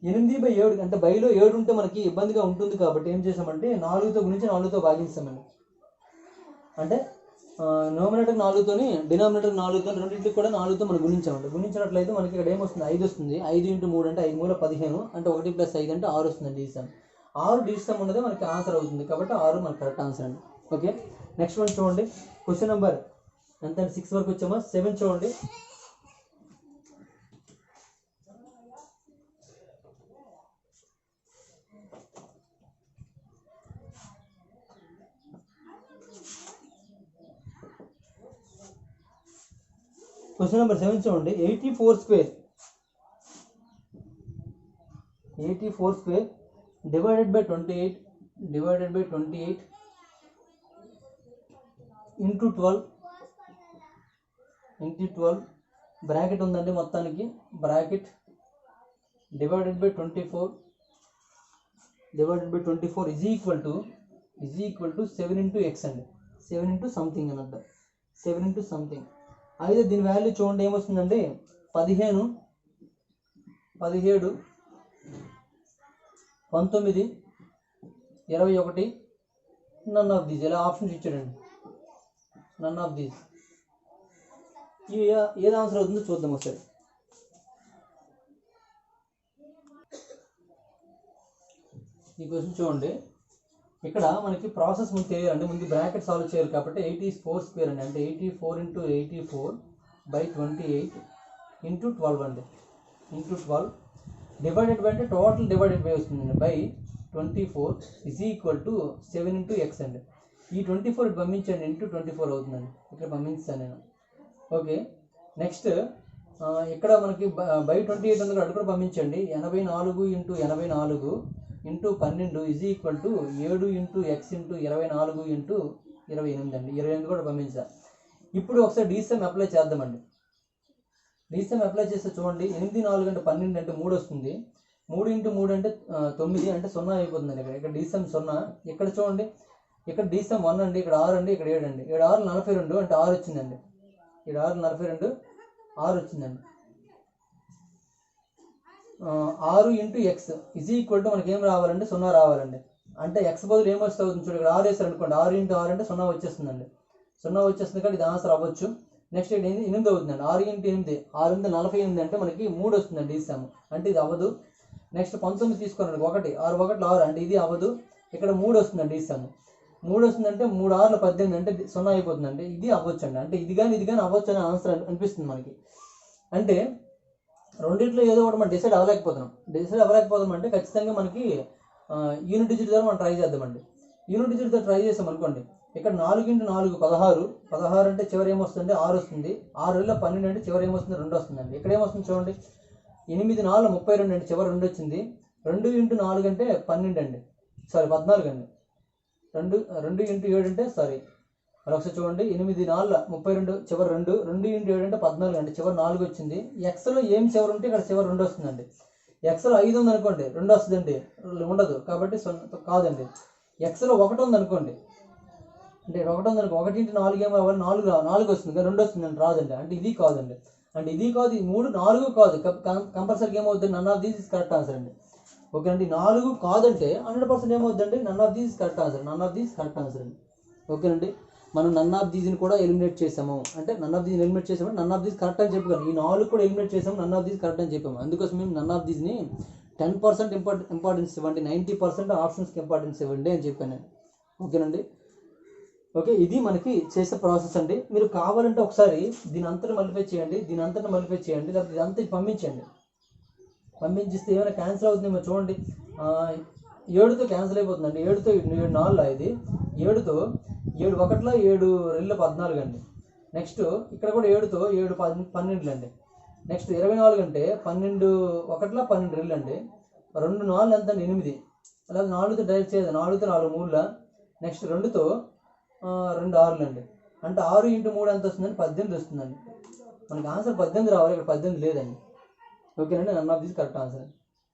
8/7 అంటే బైలో 7 ఉంటే మనకి ఇబ్బందిగా ఉంటుంది కాబట్టి ఏం చేసామంటే 4తో గురించి 4తో భాగించామండి. అంటే నోమినేటర్ 4తోని డినామినేటర్ 4తో, రెండింటికి కూడా 4తో మనం గుణించామండి. గుణించినట్లయితే మనకి ఇక్కడ ఏమొస్తుంది, 5 వస్తుంది. 5 × 3 అంటే 5 × 15 అంటే 1 + 5 అంటే 6 వస్తుంది డిసమ్. 6 డిసమ్ ఉన్నదే మనకి ఆన్సర్ అవుతుంది కాబట్టి 6 మనకి కరెక్ట్ ఆన్సర్ అండి. ఓకే, నెక్స్ట్ వన్ చూడండి. క్వశ్చన్ నెంబర్ ఎంత, 6 వరకు వచ్చామా. 7 చూడండి. క్వశ్చన్ నెంబర్ 7 చూడండి. 84 square divided by 28 into 12 bracket ఉందండి మొత్తానికి. Bracket divided by 24 is equal to 7 × x అండి. 7 × సంథింగ్ అని అర్థం, 7 × సంథింగ్. అయితే దీని వాల్యూ చూడండి ఏమొస్తుందండి, 15, 17, 19, 21, నన్ ఆఫ్ దీస్. ఇలా ఆప్షన్స్ ఇచ్చాడండి, నన్ ఆఫ్ దీస్. ఇవి ఏది ఆన్సర్ అవుతుందో చూద్దాం ఒకసారి. ఈ క్వశ్చన్ చూడండి. ఇక్కడ మనకి ప్రాసెస్ ముందు తెలియాలంటే ముందు బ్రాకెట్ సాల్వ్ చేయాలి కాబట్టి 84 స్క్వేర్ అండి. అంటే 84 × 84/28 ఇంటూ 12 అండి. ఇంటూ 12 డివైడెడ్ బై అంటే టోటల్ డివైడెడ్ బై వస్తుందండి. By 24 is equal to 7 × x అండి. ఈ 24 పంపించండి, ఇంటూ 24 అవుతుందండి. ఇక్కడ పంపించాను నేను. ఓకే, నెక్స్ట్ ఇక్కడ మనకి బై 28 ఉంది అటు కూడా పంపించండి. 84 × 84 into 12 is equal to 7 × x into 24 × 28 అండి. 28 కూడా పంపించాలి. ఇప్పుడు ఒకసారి డిసమ్ అప్లై చేద్దామండి. డిసమ్ అప్లై చేస్తే చూడండి, 8, 4 అంటే 12 అంటే 3 వస్తుంది. 3 × 3 అంటే 9 అంటే 0 అయిపోతుందండి. ఇక్కడ డిసమ్ 0. ఇక్కడ చూడండి, ఇక్కడ డిసమ్ 1 అండి, ఇక్కడ 6 అండి, ఇక్కడ 7 అండి. 7, 6, 42 అంటే 6 వచ్చిందండి. 7, 6, 42 6 వచ్చిందండి. 6 × x ఈజ్ ఈక్వల్ టు మనకి ఏం రావాలంటే 0 రావాలండి. అంటే x బదులు ఏమొస్తుంది చూడండి, ఇక్కడ 6 వేసారు అనుకోండి. 6 × 6 అంటే 0 వచ్చేస్తుందండి. 0 వచ్చేస్తుంది కాబట్టి ఇది ఆన్సర్ అవ్వచ్చు. నెక్స్ట్ 8 అవుతుందండి. 6 ఇంటూ 8 648 అంటే మనకి 3 వస్తుందండి తీసాము, అంటే ఇది అవ్వదు. నెక్స్ట్ 19 తీసుకోండి, 1 6 1 6 అంటే ఇది అవ్వదు. ఇక్కడ 3 వస్తుందండి తీసాము, 3 వస్తుందంటే 3 6 18 అంటే 0 అయిపోతుందండి, ఇది అవ్వచ్చండి. అంటే ఇది కానీ అవ్వచ్చు అనే ఆన్సర్ అనిపిస్తుంది మనకి. అంటే రెండింటిలో ఏదో ఒకటి మనం డిసైడ్ అవ్వలేకపోతున్నాం అంటే ఖచ్చితంగా మనకి యూనిట్ డిజిట్ ద్వారా మనం ట్రై చేద్దామండి. యూనిట్ డిజిట్తో ట్రై చేసాం అనుకోండి, ఇక్కడ 4 ఇంటూ 4 16 అంటే చివరి ఏమొస్తుంది 6 వస్తుంది. 6 12 అంటే చివరి ఏమొస్తుంది 2 వస్తుందండి. ఇక్కడ ఏమొస్తుంది చూడండి, 8 4 32 అంటే చివరి 2 వచ్చింది. 2 ఇంటూ 4 అంటే 12 అండి, సారీ 14 అండి. 2 ఇంటూ 7 అంటే సారీ మరి ఒకసారి చూడండి, 8 4 32 చివరి 2 ఇంటూ 7 అంటే 14 అండి, చివరి 4 వచ్చింది. ఎక్స్లో ఏం చివరి ఉంటే ఇక్కడ చివరి 2 వస్తుందండి. ఎక్స్లో 5 ఉంది అనుకోండి 2 వస్తుందండి, ఉండదు కాబట్టి కాదండి. ఎక్స్లో 1 ఉంది అనుకోండి, అంటే 1 ఉంది అనుకో, 1 ఇంటూ 4 ఏమో 4 వస్తుంది, 2 వస్తుందండి, రాదండి. అంటే ఇది కాదండి, అంటే ఇది కాదు, ఈ 3 4 కాదు. కంపల్సరీగా ఏమవుతుంది, none of these is correct answer అండి. ఓకే అండి, 4 కాదంటే 100% ఏమవుతుందండి, none of these correct answer అండి. ఓకేనండి, మనం నన్ ఆఫ్ దీస్ని కూడా ఎలిమినేట్ చేసాము, అంటే నన్ ఆఫ్ దీస్ ఎలిమినేట్ చేసాము, నన్ ఆఫ్ దీస్ కరెక్ట్ అని చెప్పాను. ఈ 4 కూడా ఎలిమినేట్ చేసాము, నన్ ఆఫ్ దీస్ కరెక్ట్ అని చెప్పాము. అందుకోసం మేము నన్ ఆఫ్ దీస్ని 10% ఇంపార్టెన్స్ ఇవ్వండి, 90% ఆప్షన్స్కి ఇంపార్టెన్స్ ఇవ్వండి అని చెప్పాను. ఓకేనండి, ఓకే, ఇది మనకి చేసే ప్రాసెస్ అండి. మీరు కావాలంటే ఒకసారి దీని అంతటి మల్టిప్లై చేయండి, లేకపోతే ఇదంతా పంపించిస్తే ఏమైనా క్యాన్సిల్ అవుతుందేమో చూడండి. 7తో క్యాన్సిల్ అయిపోతుందండి, 7తో 7 4 ఇది 7తో 7 1 7 2 14 అండి. నెక్స్ట్ ఇక్కడ కూడా 7తో 7 12 అండి. నెక్స్ట్ 24 అంటే 12 1 12 2 అండి. 2 4 ఎంత అండి 8, అలాగే 4తో డైరెక్ట్ చేయదు, 4తో 4 3. నెక్స్ట్ 2తో 2 6 అండి. అంటే 6 ఇంటూ 3 ఎంత వస్తుందండి 18 వస్తుందండి. మనకి ఆన్సర్ 18 రావాలి, ఇక్కడ 18 లేదండి. ఓకేనండి, none of this correct answer.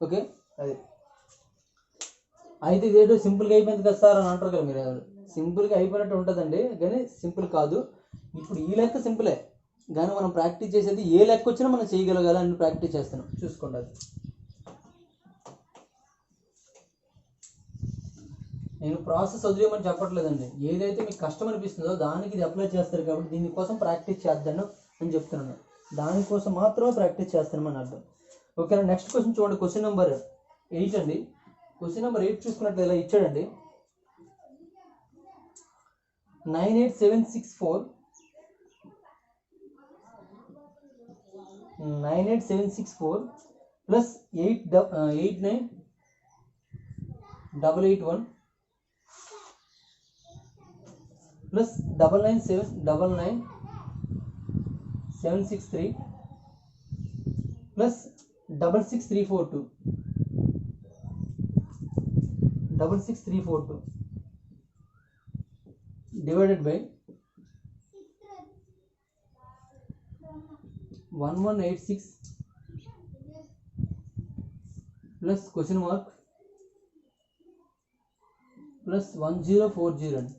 Okay, అది అయితే ఇదేదో సింపుల్గా అయిపోయింది కదా సార్ అని అంటారు కదా మీరు. సింపుల్గా అయిపోయినట్టు ఉంటుందండి, కానీ సింపుల్ కాదు. ఇప్పుడు ఈ లెక్క సింపులే, కానీ మనం ప్రాక్టీస్ చేసేది ఏ లెక్క వచ్చినా మనం చేయగలగాలి అని ప్రాక్టీస్ చేస్తున్నాం, చూసుకోండి. అది నేను ప్రాసెస్ వదిలేయమని చెప్పట్లేదండి, ఏదైతే మీకు కష్టం అనిపిస్తుందో దానికి ఇది అప్లై చేస్తారు కాబట్టి దీనికోసం ప్రాక్టీస్ చేద్దాను అని చెప్తున్నాను. దానికోసం మాత్రమే ప్రాక్టీస్ చేస్తామని అర్థం. ఓకేనా, నెక్స్ట్ క్వశ్చన్ చూడండి, క్వశ్చన్ నెంబర్ 8 అండి. క్వశ్చన్ నెంబర్ 8 చూసుకున్నట్లు ఇలా ఇచ్చాడండి, 98764 plus 89881 plus 999763 plus 66342 divided by 1186 plus question mark plus 1040 అండి.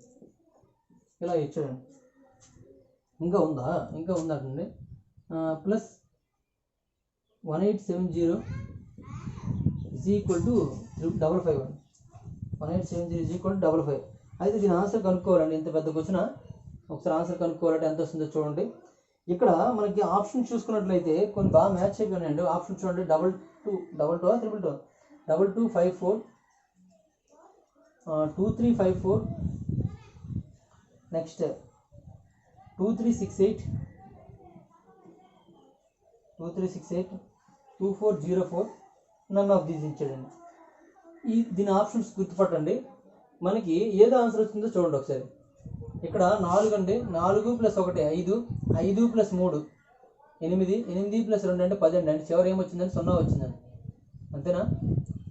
ఇలా ఇచ్చాడండి. ఇంకా ఉందండి. ప్లస్ 1870 ఈజ్ ఈక్వల్ టు 55 అండి. 1870 ఈజ్ ఈక్వల్ టు 55. అయితే దీని ఆన్సర్ కనుక్కోవాలండి. ఇంత పెద్ద క్వశ్చన్ ఒకసారి ఆన్సర్ కనుక్కోవాలంటే ఎంత వస్తుందో చూడండి. ఇక్కడ మనకి ఆప్షన్ చూసుకున్నట్లయితే కొన్ని బాగా మ్యాచ్ అయిపోయినాయండి. ఆప్షన్ చూడండి, 22 5254 2354 నెక్స్ట్ 2368 2404 నన్ ఆఫ్ దీస్ ఇచ్చాడండి. దీని ఆప్షన్స్ గుర్తుపట్టండి. మనకి ఏదో ఆన్సర్ వచ్చిందో చూడండి ఒకసారి. ఇక్కడ 4 అండి, 4 ప్లస్ 1 5, 5 ప్లస్ 3 8, 8 ప్లస్ 2 అంటే 10 అండి. అంటే చివరి ఏమొచ్చిందండి 0 వచ్చిందండి, అంతేనా?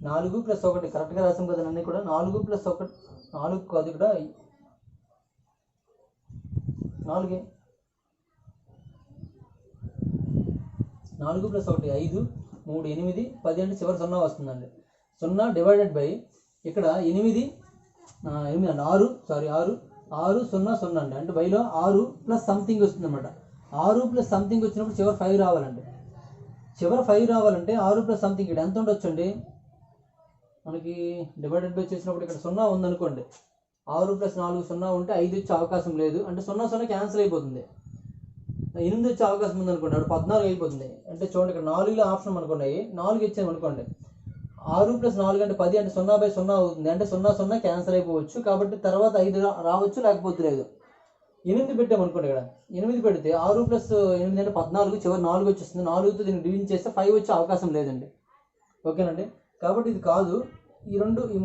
4 ప్లస్ 1 కరెక్ట్గా రాసాం కదా అన్నీ కూడా. 4 ప్లస్ 1 4 కాదు, ఇక్కడ 4 4 ప్లస్ 1 5 3 8 10 అంటే చివరి 0 వస్తుందండి. 0 డివైడెడ్ బై ఇక్కడ 8 6 0 0 అండి. అంటే బైలో 6 ప్లస్ సంథింగ్ వస్తుంది అనమాట. 6 ప్లస్ సంథింగ్ వచ్చినప్పుడు చివరి 5 రావాలండి. చివరి 5 రావాలంటే 6 ప్లస్ సంథింగ్ ఇక్కడ ఎంత ఉండొచ్చు అండి మనకి? డివైడెడ్ బై చేసినప్పుడు ఇక్కడ 0 ఉందనుకోండి, 6 ప్లస్ 4 0 ఉంటే 5 వచ్చే అవకాశం లేదు. అంటే 0 0 క్యాన్సిల్ అయిపోతుంది. 8 వచ్చే అవకాశం ఉంది అనుకోండి, అప్పుడు 14 అయిపోతుంది. అంటే చూడండి ఇక్కడ 4లో ఆప్షన్ అనుకున్నాయి, 4 ఇచ్చాము అనుకోండి, 6 + 4 అంటే 10 అంటే 0/0 అవుతుంది. అంటే 0 0 క్యాన్సిల్ అయిపోవచ్చు. కాబట్టి తర్వాత 5 రావచ్చు, లేకపోతే లేదు. 8 పెట్టాము అనుకోండి, ఇక్కడ 8 పెడితే 6 + 8 అంటే 14, చివరి 4 వచ్చేస్తుంది. 4తో దీన్ని డివిజన్ చేస్తే 5 వచ్చే అవకాశం లేదండి. ఓకేనండి. కాబట్టి ఇది కాదు, ఈ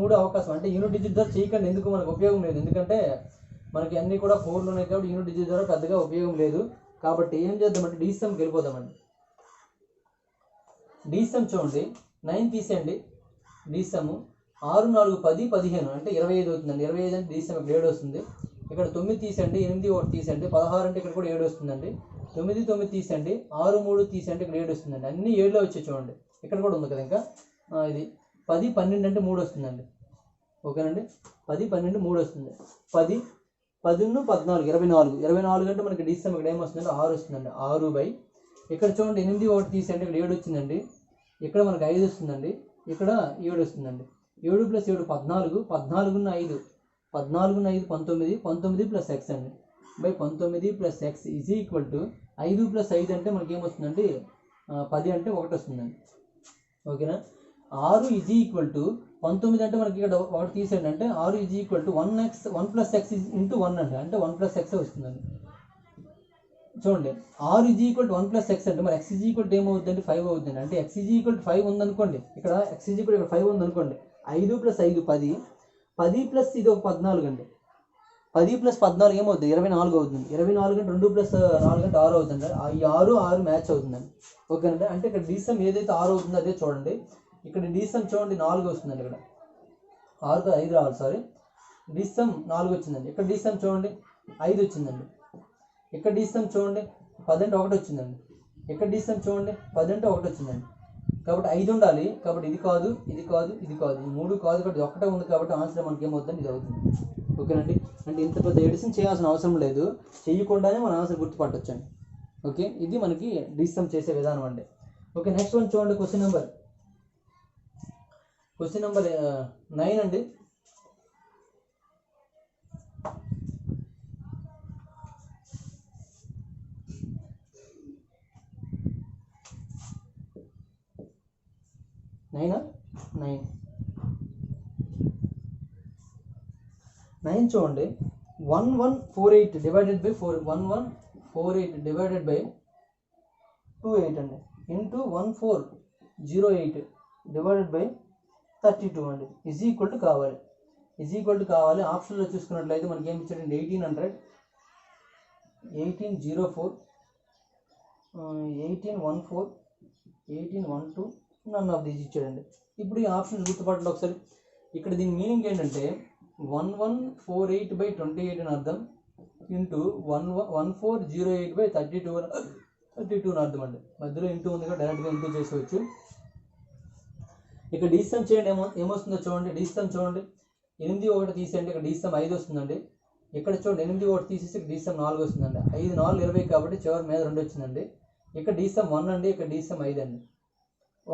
3 అవకాశం. అంటే యూనిట్ డిజిట్ ద్వారా చేయకండి, ఎందుకు మనకు ఉపయోగం లేదు. ఎందుకంటే మనకి అన్నీ కూడా 4లో ఉన్నాయి కాబట్టి యూనిట్ డిజిట్ ద్వారా పెద్దగా ఉపయోగం లేదు. కాబట్టి ఏం చేద్దామంటే డీసమ్కి వెళ్ళిపోదామండి. డీసమ్ చూడండి, 9 తీసేయండి. డీసమ్ 6 4 10 15 అంటే 25 అవుతుందండి. 25 అంటే డీసమ్ ఇక్కడ 7 వస్తుంది. ఇక్కడ 9 తీసేయండి, 8 1 తీసేయండి, 16 అంటే ఇక్కడ కూడా 7 వస్తుందండి. 9 9 తీసేయండి, 6 3 తీసేయండి, ఇక్కడ 7 వస్తుందండి. అన్నీ 7లో వచ్చాయి చూడండి. ఇక్కడ కూడా ఉంది కదా ఇంకా. ఇది 10 12 అంటే 3 వస్తుందండి. ఓకేనండి. 10 12 3 వస్తుంది. 10 10 14 24 24 అంటే మనకి డీసమ్ ఇక్కడ ఏమొస్తుందంటే 6 వస్తుందండి. 6 ఇక్కడ చూడండి 8 1 తీసేయండి, ఇక్కడ 7 వచ్చిందండి. ఇక్కడ మనకి 5 వస్తుందండి. ఇక్కడ 7 వస్తుందండి. 7 + 7 14, 14 × 5 14 × 5 19, 19 + x అండి. 19 + x = 5 + 5 అంటే మనకి ఏమొస్తుందండి 10 అంటే 1 వస్తుందండి. ఓకేనా. 6 = 19 అంటే మనకి ఇక్కడ 1 తీసేయండి, అంటే 6 = 1 + x × 1 అండి. అంటే 1 + x వస్తుందండి. చూడండి 6 = 1 + x అంటే మరి x ఏమవుతుందండి 5 అవుతుంది. అంటే x 5 ఉందనుకోండి, ఇక్కడ x ఇక్కడ 5 ఉందనుకోండి, 5 + 5 10, 10 ప్లస్ ఇది ఒక 14 అండి. 10 + 14 ఏమవుతుంది 24 అవుతుంది. 24 అంటే 2 + 4 అంటే 6 అవుతుంది. ఈ 6 మ్యాచ్ అవుతుందండి. ఓకేనండి. అంటే ఇక్కడ డీసమ్ ఏదైతే 6 అవుతుందో అదే చూడండి. ఇక్కడ డీసమ్ చూడండి 4 వస్తుందండి. ఇక్కడ 6 5 రావాలి, సారీ, డీసమ్ 4 వచ్చిందండి. ఇక్కడ డీసమ్ చూడండి 5 వచ్చిందండి. ఇక్కడ డీసమ్ చూడండి 10 అంటే 1 వచ్చిందండి. ఇక్కడ డీసమ్ చూడండి 10 అంటే 1 వచ్చిందండి. కాబట్టి 5 ఉండాలి. కాబట్టి ఇది కాదు, ఇది కాదు, ఇది కాదు, ఈ 3 కాదు. కాబట్టి ఒకటే ఉంది. కాబట్టి ఆన్సర్ మనకి ఏమవుతుంది, ఇది అవుతుంది. ఓకేనండి. అంటే ఇంత పెద్ద ఎడిషన్ చేయాల్సిన అవసరం లేదు, చేయకుండానే మన ఆన్సర్ గుర్తుపట్టొచ్చండి. ఓకే, ఇది మనకి డీసమ్ చేసే విధానం అండి. ఓకే, నెక్స్ట్ వన్ చూడండి. క్వశ్చన్ నెంబర్ 9 అండి. నైన్ చూడండి. 1148 డివైడెడ్ బై 1148 డివైడెడ్ బై 28 అండి, ఇంటూ 1408 డివైడెడ్ బై 32 అండి. = కావాలి. కావాలి. ఆప్షన్లో చూసుకున్నట్లయితే మనకి ఏమి ఇచ్చాడండి 1800, 1804, 1814, 1812, నన్ ఆఫ్ దీస్ ఇచ్చాడండి. ఇప్పుడు ఈ ఆప్షన్ గుర్తుపట్టండి ఒకసారి. ఇక్కడ దీని మీనింగ్ ఏంటంటే 1148/28 అని అర్థం, ఇంటూ 1408/32 అని అర్థం అండి. మధ్యలో ఇంటూ ఉంది కదా, డైరెక్ట్గా ఇంటూ చేసుకోవచ్చు. ఇక్కడ డీసమ్ చేయండి, ఏమొస్తుందో చూడండి. డీసమ్ చూడండి, 8 1 తీసేయండి, ఇక్కడ డీసమ్ 5 వస్తుందండి. ఇక్కడ చూడండి 8 1 తీసేసి ఇక్కడ డీసమ్ 4 వస్తుందండి. 5 4 20 కాబట్టి చివరి మీద 2 వచ్చిందండి. ఇక్కడ డీసమ్ 1 అండి, ఇక్కడ డీసమ్ 5 అండి.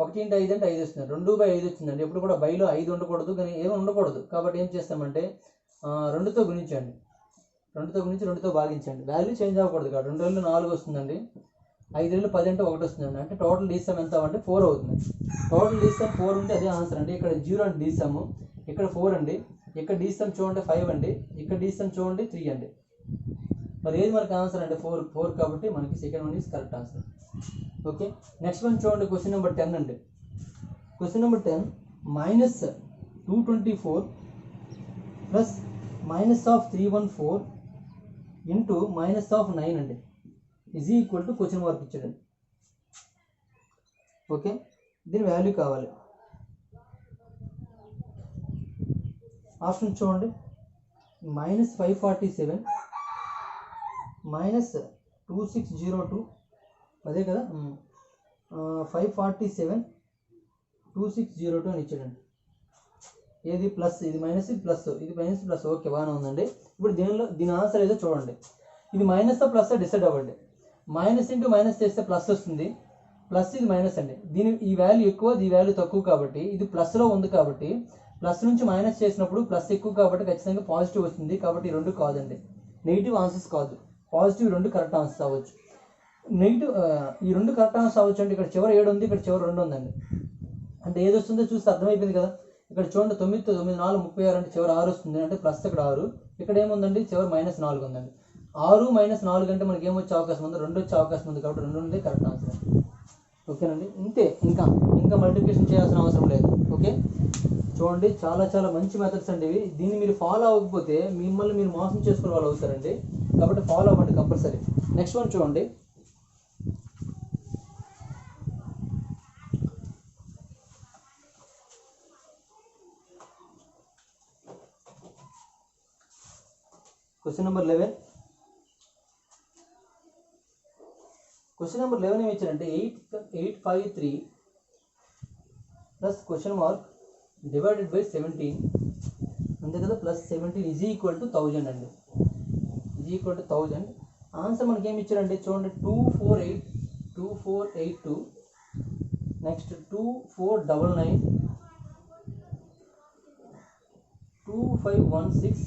1 × 5 అంటే 5 వస్తుంది. 2/5 వచ్చిందండి. ఎప్పుడు కూడా బైలో 5 ఉండకూడదు, కానీ ఏమీ ఉండకూడదు. కాబట్టి ఏం చేస్తామంటే 2తో గుణించండి. 2తో గుణించి 2తో భాగించండి. వాల్యూ చేంజ్ అవ్వకూడదు. కాబట్టి 2 2 4 వస్తుందండి. 5 2 10 అంటే 1 వస్తుందండి. అంటే టోటల్ డీసమ్ ఎంత అంటే 4 అవుతుంది. టోటల్ డీసమ్ 4 ఉంటే అదే ఆన్సర్ అండి. ఇక్కడ 0 అంటే డీసమ్, ఇక్కడ 4 అండి. ఇక్కడ డీసమ్ చూడండి 5 అండి. ఇక్కడ డీసమ్ చూడండి 3 అండి. మరి ఏది మనకి ఆన్సర్ అంటే 4 కాబట్టి మనకి second one is correct answer. Okay, next one చూడండి. క్వశ్చన్ నెంబర్ 10 అండి. క్వశ్చన్ నెంబర్ 10 -224 ప్లస్ -314 ఇంటూ -9 అండి, = క్వశ్చన్ మార్క్ ఇచ్చాడండి. ఓకే, దీని వాల్యూ కావాలి. ఆప్షన్ చూడండి. -547 -2602, అదే కదా, 547 2602 అని ఇచ్చాడండి. ఏది ప్లస్, ఇది మైనస్, ఇది ప్లస్, ఇది మైనస్ ప్లస్. ఓకే, బాగానే ఉందండి. ఇప్పుడు దీని ఆన్సర్ ఏదో చూడండి. ఇది మైనస్ ప్లస్ డిసైడ్ అవ్వండి. మైనస్ ఇంటూ మైనస్ చేస్తే ప్లస్ వస్తుంది, ప్లస్ ఇది మైనస్ అండి. ఈ వాల్యూ ఎక్కువ, ఈ వాల్యూ తక్కువ కాబట్టి ఇది ప్లస్లో ఉంది. కాబట్టి ప్లస్ నుంచి మైనస్ చేసినప్పుడు ప్లస్ ఎక్కువ కాబట్టి ఖచ్చితంగా పాజిటివ్ వస్తుంది. కాబట్టి ఈ 2 కాదండి, నెగిటివ్ ఆన్సర్స్ కాదు. పాజిటివ్ 2 కరెక్ట్ ఆన్సర్స్ అవ్వచ్చు. నెగిటివ్ ఈ రెండు కరెక్ట్ ఆన్సర్ అవ్వచ్చు అండి. ఇక్కడ చివరి 7 ఉంది, ఇక్కడ చివరి 2 ఉందండి. అంటే ఏది వస్తుందో చూస్తే అర్థమైపోయింది కదా. ఇక్కడ చూడండి 9 9 4 36 అంటే చివరి 6 వస్తుంది, అంటే ప్లస్ ఇక్కడ 6. ఇక్కడ ఏముందండి, చివరి -4 ఉందండి. 6 - 4 అంటే మనకి ఏమొచ్చే అవకాశం ఉంది, 2 వచ్చే అవకాశం ఉంది. కాబట్టి 2 ఉంది కరెక్ట్ ఆన్సర్. ఓకేనండి, ఇంతే. ఇంకా మల్టిప్లికేషన్ చేయాల్సిన అవసరం లేదు. ఓకే, చూడండి చాలా చాలా మంచి మెథడ్స్ అండి ఇవి. దీన్ని మీరు ఫాలో అవ్వకపోతే మిమ్మల్ని మీరు మోసం చేసుకునే వాళ్ళు అవుతారండి. కాబట్టి ఫాలో అవ్వండి కంపల్సరీ. నెక్స్ట్ వన్ చూడండి. Question number 11. క్వశ్చన్ నెంబర్ 11 ఏమి ఇచ్చారంటే 853 plus question mark divided by 17 అంతే కదా, ప్లస్ 17 ఈజ్ ఈక్వల్ టు 1000 అండి. Is equal to 1000. ఆన్సర్ మనకి ఏమి ఇచ్చారంటే చూడండి 2482, నెక్స్ట్ 2499, 2516,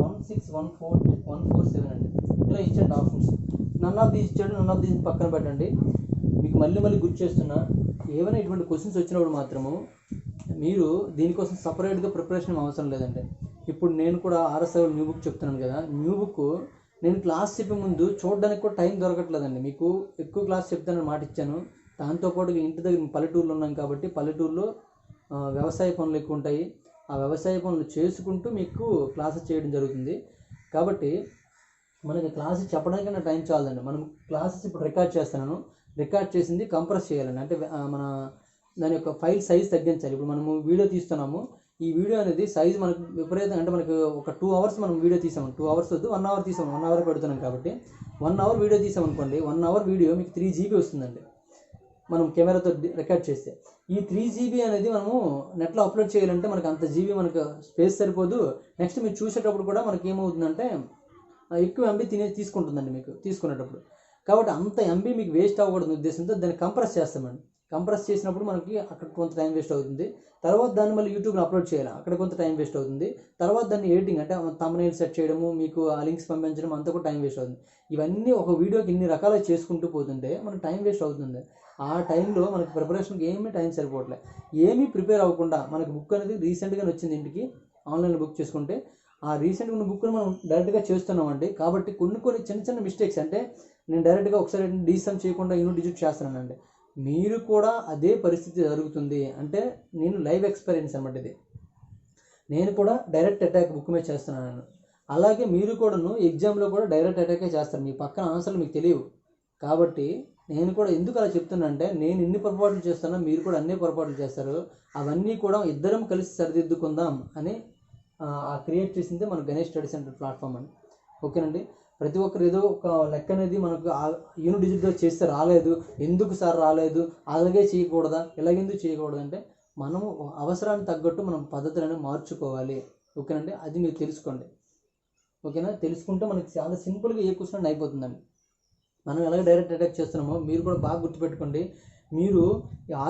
16147 అండి. ఇలా ఇచ్చండి ఆప్షన్స్. నన్ ఆఫ్ దీస్ ఇచ్చాడు, నన్ ఆఫ్ దీస్ పక్కన పెట్టండి. మీకు మళ్ళీ గుర్తు చేస్తున్నా, ఏమైనా ఇటువంటి క్వశ్చన్స్ వచ్చినప్పుడు మాత్రము మీరు దీనికోసం సపరేట్గా ప్రిపరేషన్ అవసరం లేదండి. ఇప్పుడు నేను కూడా RSI న్యూ బుక్ చెప్తున్నాను కదా, న్యూ బుక్ నేను క్లాస్ చెప్పే ముందు చూడడానికి కూడా టైం దొరకట్లేదండి. మీకు ఎక్కువ క్లాస్ చెప్తానని మాట ఇచ్చాను. దాంతోపాటు ఇంటి దగ్గర పల్లెటూరులో ఉన్నాం కాబట్టి పల్లెటూరులో వ్యవసాయ పనులు ఎక్కువ ఉంటాయి. ఆ వ్యవసాయ పనులు చేసుకుంటూ మీకు క్లాసెస్ చేయడం జరుగుతుంది. కాబట్టి మనకి క్లాసెస్ చెప్పడానికైనా టైం చాలదండి. మనం క్లాసెస్ ఇప్పుడు రికార్డ్ చేస్తున్నాను, రికార్డ్ చేసింది కంప్రెస్ చేయాలండి. అంటే మన దాని యొక్క ఫైల్ సైజ్ తగ్గించాలి. ఇప్పుడు మనము వీడియో తీస్తున్నాము, ఈ వీడియో అనేది సైజ్ మనకు విపరీతంగా, అంటే మనకు ఒక 2 hours మనం వీడియో తీసాము, 2 hours వద్దు 1 hour తీసాము, 1 hour పెడుతున్నాం కాబట్టి 1 hour వీడియో తీసామనుకోండి, 1 hour వీడియో మీకు 3 GB వస్తుందండి మనం కెమెరాతో రికార్డ్ చేస్తే. ఈ 3 GB అనేది మనము నెట్లో అప్లోడ్ చేయాలంటే మనకు అంత జీబీ మనకు స్పేస్ సరిపోదు. నెక్స్ట్ మీరు చూసేటప్పుడు కూడా మనకి ఏమవుతుందంటే ఎక్కువ MB తీసుకుంటుందండి మీకు తీసుకునేటప్పుడు. కాబట్టి అంత MB మీకు వేస్ట్ అవ్వకూడదు ఉద్దేశంతో దాన్ని కంప్రెస్ చేస్తామండి. కంప్రెస్ చేసినప్పుడు మనకి అక్కడ కొంత టైం వేస్ట్ అవుతుంది. తర్వాత దాన్ని మళ్ళీ యూట్యూబ్లో అప్లోడ్ చేయాలి, అక్కడ కొంత టైం వేస్ట్ అవుతుంది. తర్వాత దాన్ని ఎడిటింగ్ అంటే థంబ్నెయిల్ సెట్ చేయడము, మీకు ఆ లింక్స్ పంపించడం అంతా కూడా టైం వేస్ట్ అవుతుంది. ఇవన్నీ ఒక వీడియోకి ఇన్ని రకాలుగా చేసుకుంటూ పోతుంటే మనకు టైం వేస్ట్ అవుతుంది. ఆ టైంలో మనకి ప్రిపరేషన్కి ఏమీ టైం సరిపోవట్లేదు. ఏమీ ప్రిపేర్ అవ్వకుండా మనకి బుక్ అనేది రీసెంట్గా వచ్చింది ఇంటికి, ఆన్లైన్లో బుక్ చేసుకుంటే ఆ రీసెంట్గా ఉన్న బుక్ని మనం డైరెక్ట్గా చేస్తున్నామండి. కాబట్టి కొన్ని చిన్న మిస్టేక్స్, అంటే నేను డైరెక్ట్గా ఒకసారి డీసమ్ చేయకుండా యూనిట్ డిజిట్ చేస్తున్నానండి. మీరు కూడా అదే పరిస్థితి జరుగుతుంది. అంటే నేను లైవ్ ఎక్స్పీరియన్స్ అన్నమాట ఇది. నేను కూడా డైరెక్ట్ అటాక్ బుక్ మీద చేస్తున్నాను. అలాగే మీరు కూడాను ఎగ్జామ్లో కూడా డైరెక్ట్ అటాకే చేస్తారు. మీ పక్కన ఆన్సర్లు మీకు తెలియవు. కాబట్టి నేను కూడా ఎందుకు అలా చెప్తున్నా అంటే, నేను ఇన్ని పొరపాట్లు చేస్తున్నా, మీరు కూడా అన్ని పొరపాట్లు చేస్తారు. అవన్నీ కూడా ఇద్దరం కలిసి సరిదిద్దుకుందాం అని క్రియేట్ చేసిందే మన గణేష్ స్టడీ సెంటర్ ప్లాట్ఫామ్ అని. ఓకేనండి, ప్రతి ఒక్కరు ఏదో ఒక లెక్క అనేది మనకు యూనిట్ డిజిట్గా చేస్తే రాలేదు, ఎందుకు సార్ రాలేదు, అలాగే చేయకూడదా, ఇలాగెందుకు చేయకూడదు అంటే మనము అవసరానికి తగ్గట్టు మనం పద్ధతులను మార్చుకోవాలి. ఓకేనండి, అది మీరు తెలుసుకోండి. ఓకేనా, తెలుసుకుంటే మనకి చాలా సింపుల్గా ఏ క్వశ్చన్ అయిపోతుందండి. మనం ఎలాగ డైరెక్ట్ అటాక్ చేస్తున్నామో మీరు కూడా బాగా గుర్తుపెట్టుకోండి. మీరు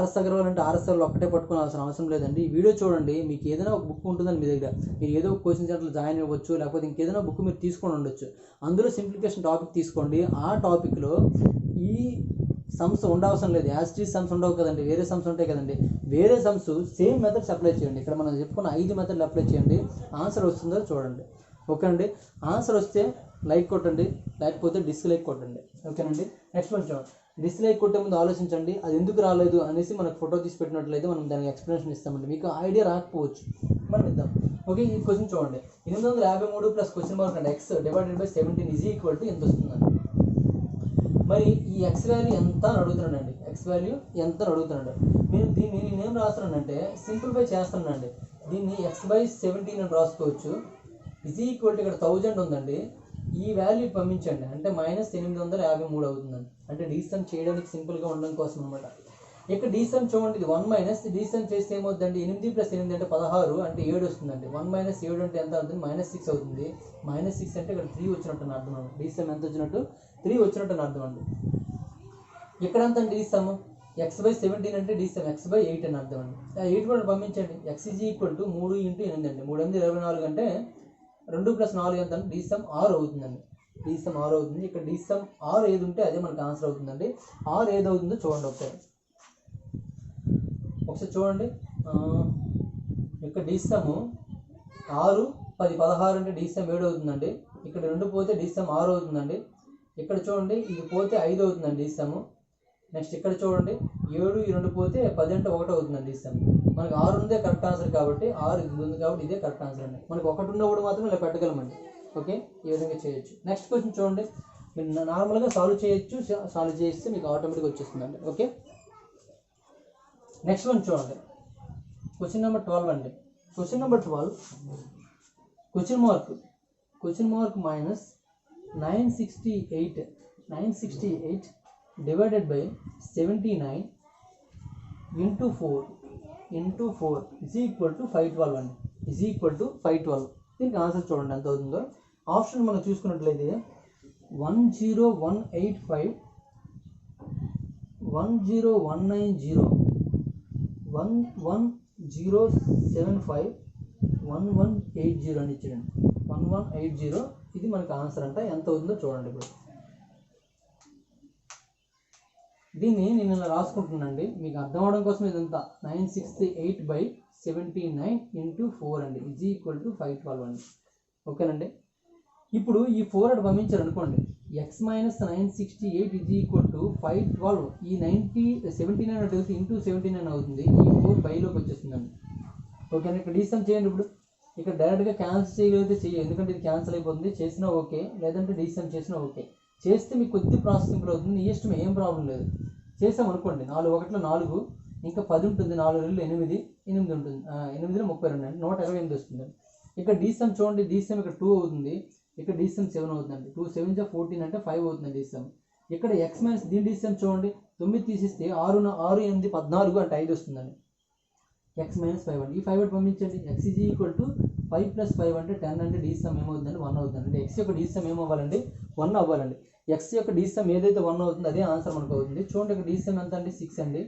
RS అగర్వాల్ అంటే RS అగర్వాల్ ఒక్కటే పట్టుకోవాల్సిన అవసరం లేదండి. ఈ వీడియో చూడండి, మీకు ఏదైనా ఒక బుక్ ఉంటుందని మీ దగ్గర, మీరు ఏదో ఒక కోచింగ్ సెంటర్లో జాయిన్ అవ్వచ్చు, లేకపోతే ఇంకేదైనా బుక్ మీరు తీసుకొని ఉండొచ్చు. అందులో సింప్లిఫికేషన్ టాపిక్ తీసుకోండి. ఆ టాపిక్లో ఈ సమ్స్ ఉండవసరం లేదు, యాస్టీస్ సమ్స్ ఉండవు కదండి, వేరే సమ్స్ ఉంటాయి కదండి. వేరే సమ్స్ సేమ్ మెథడ్స్ అప్లై చేయండి. ఇక్కడ మనం చెప్పుకున్న 5 మెథడ్లు అప్లై చేయండి. ఆన్సర్ వస్తుందో చూడండి. ఓకే అండి, ఆన్సర్ వస్తే లైక్ కొట్టండి, లేకపోతే డిస్లైక్ కొట్టండి. ఓకేనండి, నెక్స్ట్ వన్ చూడండి. డిస్లైక్ కొట్టే ముందు ఆలోచించండి, అది ఎందుకు రాలేదు అనేసి మనకు ఫోటో తీసి పెట్టినట్లయితే మనం దానికి ఎక్స్ప్లెనేషన్ ఇస్తామండి. మీకు ఐడియా రాకపోవచ్చు, మనం ఇద్దాం. ఓకే, ఈ క్వశ్చన్ చూడండి. 853 plus question mark and x divided by 17 is equal to ఎంత వస్తుందండి. మరి ఈ ఎక్స్ వాల్యూ ఎంత అని అడుగుతున్నానండి. ఎక్స్ వాల్యూ ఎంత అని అడుగుతున్నాడు. దీన్ని నేనేం రాస్తున్నానంటే సింప్లిఫై చేస్తున్నానండి. దీన్ని x/17 అని రాసుకోవచ్చు. ఈజ్ ఈక్వల్ టు ఇక్కడ 1000 ఉందండి, ఈ వాల్యూ పంపించండి, అంటే -853 అవుతుందండి. అంటే డీసమ్ చేయడానికి సింపుల్గా ఉండడం కోసం అనమాట. ఇక్కడ డీసమ్ చూడండి, ఇది 1 డీసమ్ చేస్తే ఏమవుతుందండి, 8 + 8 అంటే 16, అంటే 7 వస్తుందండి. 1 - 7 అంటే ఎంత అవుతుంది, -6 అవుతుంది. -6 అంటే ఇక్కడ 3 వచ్చినట్టు అర్థం అండి. డీసమ్ ఎంత వచ్చినట్టు, 3 వచ్చినట్టు అర్థం అండి. ఇక్కడ ఎంత అండి డీసమ్, x/17 అంటే డీసమ్ x/8 అని అర్థం అండి. 8 కూడా పంపించండి. x = 3 × 8 అండి. 3 × 8 = 24 అంటే 2 + 4 ఎంత అంటే డీసమ్ 6 అవుతుందండి. DSum R అవుతుంది. ఇక్కడ DSum R ఏది ఉంటే అదే మనకు ఆన్సర్ అవుతుందండి. R ఏది అవుతుందో చూడండి ఒకసారి చూడండి. ఇక్కడ DSum 6, 10, 16 అంటే DSum 7 అవుతుందండి. ఇక్కడ 2 పోతే DSum 6 అవుతుందండి. ఇక్కడ చూడండి ఇది పోతే 5 అవుతుందండి DSum. నెక్స్ట్ ఇక్కడ చూడండి 7, ఈ 2 పోతే 10 అంటే 1 అవుతుందండి DSum. మనకు 6 ఉందే కరెక్ట్ ఆన్సర్ కాబట్టి 6 ఇది ఉంది కాబట్టి ఇదే కరెక్ట్ ఆన్సర్ అండి. మనకు 1 ఉన్నప్పుడు మాత్రం ఇలా పెట్టగలమండి. ఓకే, ఈ విధంగా చేయొచ్చు. నెక్స్ట్ క్వశ్చన్ చూడండి, మీరు నార్మల్గా సాల్వ్ చేయొచ్చు, సాల్వ్ చేస్తే మీకు ఆటోమేటిక్గా వచ్చేస్తుందండి. ఓకే, నెక్స్ట్ వన్ చూడండి, క్వశ్చన్ నెంబర్ 12 అండి. Question number 12 question mark minus 968 divided by 79 into 4 is equal to 512 అండి. is equal to 512. దీనికి ఆన్సర్ చూడండి ఎంత అవుతుందో. ఆప్షన్ మనం చూసుకున్నట్లయితే 10185 10190 11075 1180 అని ఇచ్చాడండి. 1180 ఇది మనకు ఆన్సర్ అంట. ఎంత అవుతుందో చూడండి. ఇప్పుడు దీన్ని నేను ఇలా రాసుకుంటున్నానండి, మీకు అర్థం అవడం కోసం. ఇదంతా 968/79 into 4 అండి. is equal to 512 అండి. ఓకేనండి. ఇప్పుడు ఈ 4 అటు పంపించారు అనుకోండి, x minus 968 is equal to 512. ఈ 79 అటు వెళ్తే ఇంటూ 79 అవుతుంది. ఈ 4 బైలోకి వచ్చేస్తుందండి. ఓకేనా. ఇక్కడ DSum చేయండి. ఇప్పుడు ఇక్కడ డైరెక్ట్గా క్యాన్సిల్ చేయగలిగితే చేయండి, ఎందుకంటే ఇది క్యాన్సిల్ అయిపోతుంది. చేసినా ఓకే, లేదంటే DSum చేసినా ఓకే. చేస్తే మీకు కొద్ది ప్రాసెస్ సింపుల్ అవుతుంది. నీ ఇష్టం, ఏం ప్రాబ్లం లేదు. చేసాం అనుకోండి, 4 1 4, ఇంకా 10 ఉంటుంది, 4 2 8 ఉంటుంది, 8 32 అండి, 128 వస్తుంది. ఇక్కడ DSum చూడండి, DSum ఇక్కడ 2 అవుతుంది, ఇక్కడ DSum 7 అవుతుందండి. 2 7 14 అంటే 5 అవుతుంది DSum. ఇక్కడ x మైనస్ దీని DSum చూడండి, 9 తీసిస్తే 6 8 14 అంటే 5 వస్తుందండి. x మైనస్ 5 అండి. ఈ 5 పంపించండి. x is equal to 5 + 5 అంటే 10 అంటే DSum ఏమవుతుందండి, 1 అవుతుంది. అంటే x యొక్క DSum ఏమవ్వాలండి, 1 అవ్వాలండి. x యొక్క DSum ఏదైతే 1 అవుతుందో అదే ఆన్సర్ మనకు అవుతుంది. చూడండి, ఇక్కడ DSum ఎంత అండి, 6 అండి.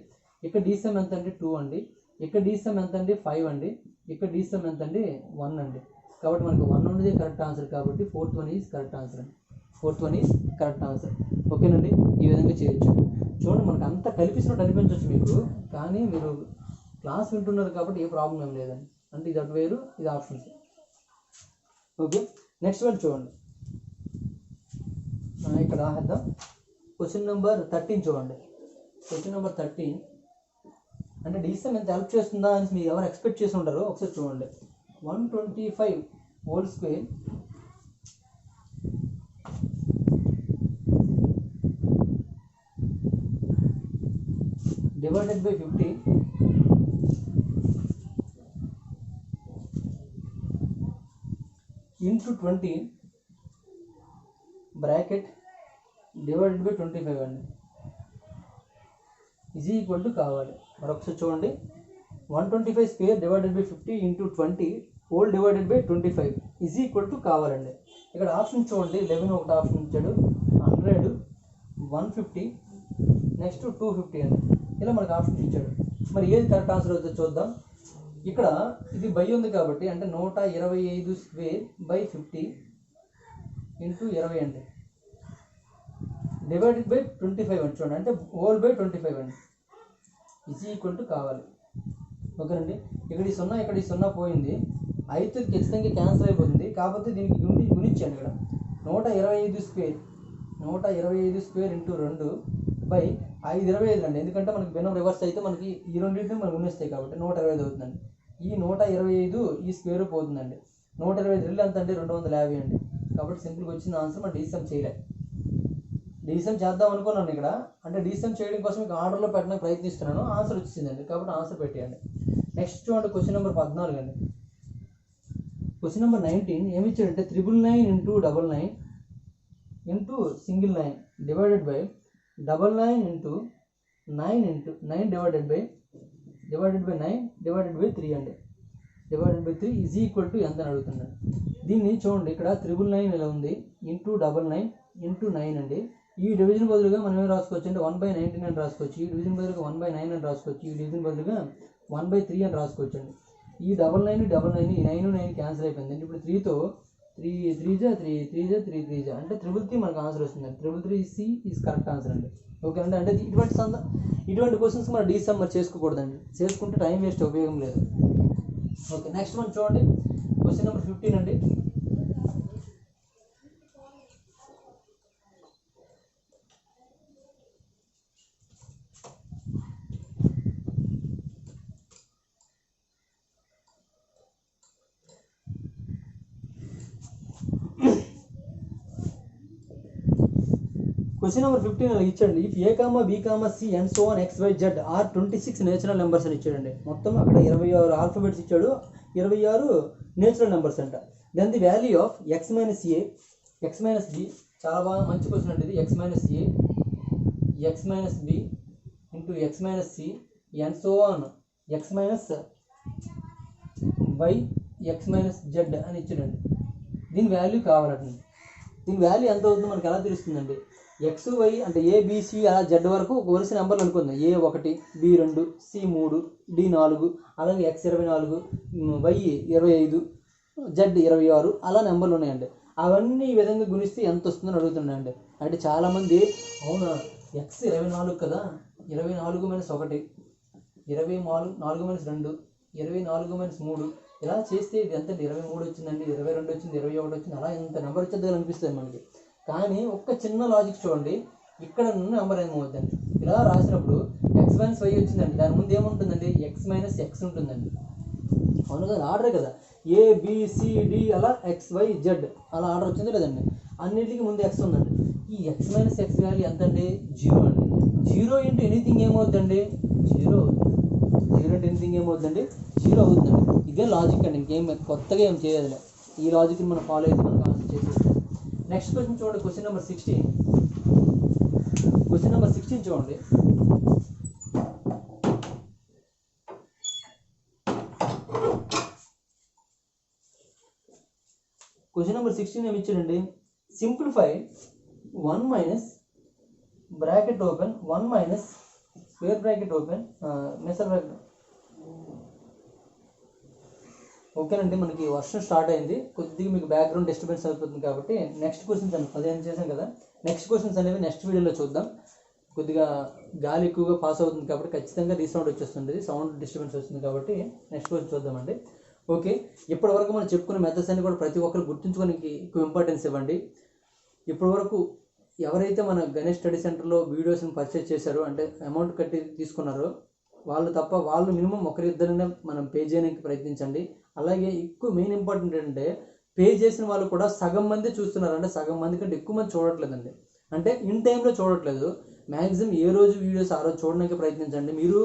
ఇక్కడ DSum ఎంత అండి, 2 అండి. ఇక్కడ DSum ఎంత అండి, 5 అండి. ఇక్కడ DSum ఎంత అండి, 1 అండి. కాబట్టి మనకు 1 ఉన్నది కరెక్ట్ ఆన్సర్ కాబట్టి 4th one is correct answer అండి. 4th one is correct answer. ఓకేనండి, ఈ విధంగా చేయొచ్చు. చూడండి, మనకు అంతా కల్పించినట్టు అనిపించవచ్చు మీకు, కానీ మీరు క్లాస్ వింటున్నారు కాబట్టి ఏ ప్రాబ్లం ఏం లేదండి. అంటే ఇది అటు వేరు, ఇది ఆప్షన్స్. ఓకే, నెక్స్ట్ వన్ చూడండి, ఇక్కడ రాద్దాం. క్వశ్చన్ నెంబర్ 13 చూడండి. క్వశ్చన్ నెంబర్ 13 అంటే DSum ఎంత హెల్ప్ చేస్తుందా అని మీరు ఎవరు ఎక్స్పెక్ట్ చేసి ఉంటారో ఒకసారి చూడండి. 125 whole square divided by 50 into 20 bracket divided by 25 అండి. is equal to కావాలి. మరొకసారి చూడండి, 125 square divided by 50 into 20 whole divided by 25 is equal to కావాలండి. ఇక్కడ ఆప్షన్ చూడండి, 11 ఒకటి ఆప్షన్ ఇచ్చాడు, 100 150 నెక్స్ట్ 250 అండి. ఇలా మనకు ఆప్షన్ ఇచ్చాడు. మరి ఏది కరెక్ట్ ఆన్సర్ అవుతుందో చూద్దాం. ఇక్కడ ఇది బై ఉంది కాబట్టి అంటే 125 స్క్వేర్ బై 50 ఇంటూ 20 అండి, డివైడెడ్ బై 25 అండి. చూడండి, అంటే హోల్ బై 25 అండి. ఈజ్ ఈక్వల్ టు కావాలి. ఓకేనండి. ఇక్కడ ఈ 0 ఇక్కడ ఈ 0 పోయింది, అయితే ఖచ్చితంగా క్యాన్సిల్ అయిపోతుంది. కాకపోతే దీనికి గుణించండి. ఇక్కడ 125 స్క్వేర్ ఇంటూ 2 బై 525 అండి. ఎందుకంటే మనకి భిన్నం రివర్స్ అయితే మనకి ఈ రెండింటిని మనకు గుణిస్తాయి కాబట్టి 125 అవుతుందండి. ఈ 125 ఈ స్క్వేర్ పోతుందండి. 125 రెళ్ళు ఎంత అంటే 250 అండి. కాబట్టి సింపుల్గా వచ్చిన ఆన్సర్ మనం DSum చేయలేదు. DSum చేద్దాం అనుకున్నాను ఇక్కడ, అంటే DSum చేయడం కోసం మీకు ఆర్డర్లో పెట్టడానికి ప్రయత్నిస్తున్నాను. ఆన్సర్ వచ్చిందండి, కాబట్టి ఆన్సర్ పెట్టేయండి. నెక్స్ట్ చూడండి, క్వశ్చన్ నెంబర్ 14 అండి. క్వశ్చన్ నెంబర్ 19 ఏమి ఇచ్చాడంటే 999 into 99 into single 9 divided by 99 into 9 divided by 9 divided by 3 అండి. Divided by 3 is equal to ఎంత అని అడుగుతున్నాడు. దీన్ని చూడండి, ఇక్కడ 999 ఇలా ఉంది, ఇంటూ 99 ఇంటూ 9 అండి. ఈ డివిజన్ బదులుగా మనం ఏం రాసుకోవచ్చు అంటే 1/19 అని రాసుకోవచ్చు. ఈ డివిజన్ బదులుగా 1/9 అని రాసుకోవచ్చు. ఈ డివిజన్ బదులుగా 1/3 అని రాసుకోవచ్చు అండి. ఈ 99 ఈ 9 క్యాన్సిల్ అయిపోయింది. ఇప్పుడు 3తో 3 3 అంటే 3 మనకు ఆన్సర్ వస్తుంది. 3 ఈజ్ కరెక్ట్ ఆన్సర్ అండి. ఓకే అండి. అంటే ఇటువంటి క్వశ్చన్స్ మనం డీసమ్మర్ చేసుకోకూడదండి. చేసుకుంటే టైం వేస్ట్, ఉపయోగం లేదు. ఓకే, నెక్స్ట్ మనం చూడండి క్వశ్చన్ నెంబర్ 15 అండి. క్వశ్చన్ నెంబర్ 15 అలా ఇచ్చాడండి. If A comma B comma C and so on X Y Z are 26 natural numbers అని ఇచ్చాడండి. మొత్తం అక్కడ 26 ఆల్ఫాబెట్స్ ఇచ్చాడు, 26 నేచురల్ నెంబర్స్ అంట. Then the value of X minus A, X minus B, చాలా బాగా మంచి క్వశ్చన్ అండి ఇది. X minus A, X minus B into X minus C and so on X minus Y X minus Z అని ఇచ్చాడండి. దీని value కావాలండి. దీని వాల్యూ ఎంత అవుతుందో మనకు ఎలా తెలుస్తుందండి? ఎక్స్ వై అంటే ఏబిసి అలా జెడ్ వరకు ఒక వరుస నెంబర్లు అనుకుందాం. A1, B2, C3, D4, అలాగే X24, Y 25, Z 26 అలా నెంబర్లు ఉన్నాయండి. అవన్నీ ఈ విధంగా గుణిస్తే ఎంత వస్తుందని అడుగుతున్నాయండి. అంటే చాలామంది అవునా X 24 కదా, 24 - 1, 24 - 2, 24 - 3 ఇలా చేస్తే ఇది ఎంత? 23 వచ్చిందండి, 22 వచ్చింది, 21 వచ్చింది, అలా ఎంత నెంబర్ వచ్చేది అనిపిస్తుంది మనకి. కానీ ఒక్క చిన్న లాజిక్ చూడండి, ఇక్కడ నుండి నెంబర్ ఏమవుతుందండి? ఇలా రాసినప్పుడు ఎక్స్ మైనస్ వై వచ్చిందండి, దాని ముందు ఏముంటుందండి? ఎక్స్ మైనస్ ఎక్స్ ఉంటుందండి. అవును కదా, ఆర్డర్ కదా, ABCD అలా XYZ అలా ఆర్డర్ వచ్చింది లేదండి. అన్నింటికి ముందు ఎక్స్ ఉందండి. ఈ ఎక్స్ మైనస్ ఎక్స్ వాల్యూ ఎంత అండి? 0 అండి. 0 ఇంటూ ఎనీథింగ్ ఏమవుతుందండి? 0 అవుతుంది. 0 ఇంటూ ఎనీథింగ్ ఏమవుతుందండి? 0 అవుతుందండి. ఇదే లాజిక్ అండి, ఇంకేం కొత్తగా ఏం చేయదు. ఈ లాజిక్ని మనం ఫాలో అయితే మనకు ఆన్సర్ చేసేస్తాం. నెక్స్ట్ క్వశ్చన్ చూడండి, క్వశ్చన్ నెంబర్ 16. క్వశ్చన్ నెంబర్ 16 చూడండి. క్వశ్చన్ నెంబర్ 16 ఏమి ఇచ్చాడండి? Simplify 1 minus bracket open 1 minus square bracket open మెసర్ బ్రాకెట్. ఓకేనండి, మనకి వర్షం స్టార్ట్ అయింది, కొద్దిగా మీకు బ్యాక్గ్రౌండ్ డిస్టర్బెన్స్ అవుతుంది కాబట్టి నెక్స్ట్ క్వశ్చన్స్ అని 15 చేశాం కదా, నెక్స్ట్ క్వశ్చన్స్ అనేవి నెక్స్ట్ వీడియోలో చూద్దాం. కొద్దిగా గాలి ఎక్కువగా పాస్ అవుతుంది కాబట్టి ఖచ్చితంగా రీసౌండ్ వచ్చేస్తుంది, సౌండ్ డిస్టర్బెన్స్ వస్తుంది కాబట్టి నెక్స్ట్ క్వశ్చన్ చూద్దామండి. ఓకే, ఇప్పటివరకు మనం చెప్పుకున్న మెథడ్స్ అన్ని కూడా ప్రతి ఒక్కరు గుర్తుంచుకోనికి ఎక్కువ ఇంపార్టెన్స్ ఇవ్వండి. ఇప్పటివరకు ఎవరైతే మన గణేష్ స్టడీ సెంటర్లో వీడియోస్ని పర్చేస్ చేశారో, అంటే అమౌంట్ కట్టి తీసుకున్నారో వాళ్ళు తప్ప, వాళ్ళు మినిమం ఒకరిద్దరినే మనం పే చేయడానికి ప్రయత్నించండి. అలాగే ఎక్కువ మెయిన్ ఇంపార్టెంట్ ఏంటంటే పే చేసిన వాళ్ళు కూడా సగం మంది చూస్తున్నారు, అంటే సగం మంది కంటే ఎక్కువ మంది చూడట్లేదండి. అంటే ఇన్ టైంలో చూడట్లేదు. మ్యాక్సిమం ఏ రోజు వీడియోస్ ఆ రోజు చూడడానికి ప్రయత్నించండి. మీరు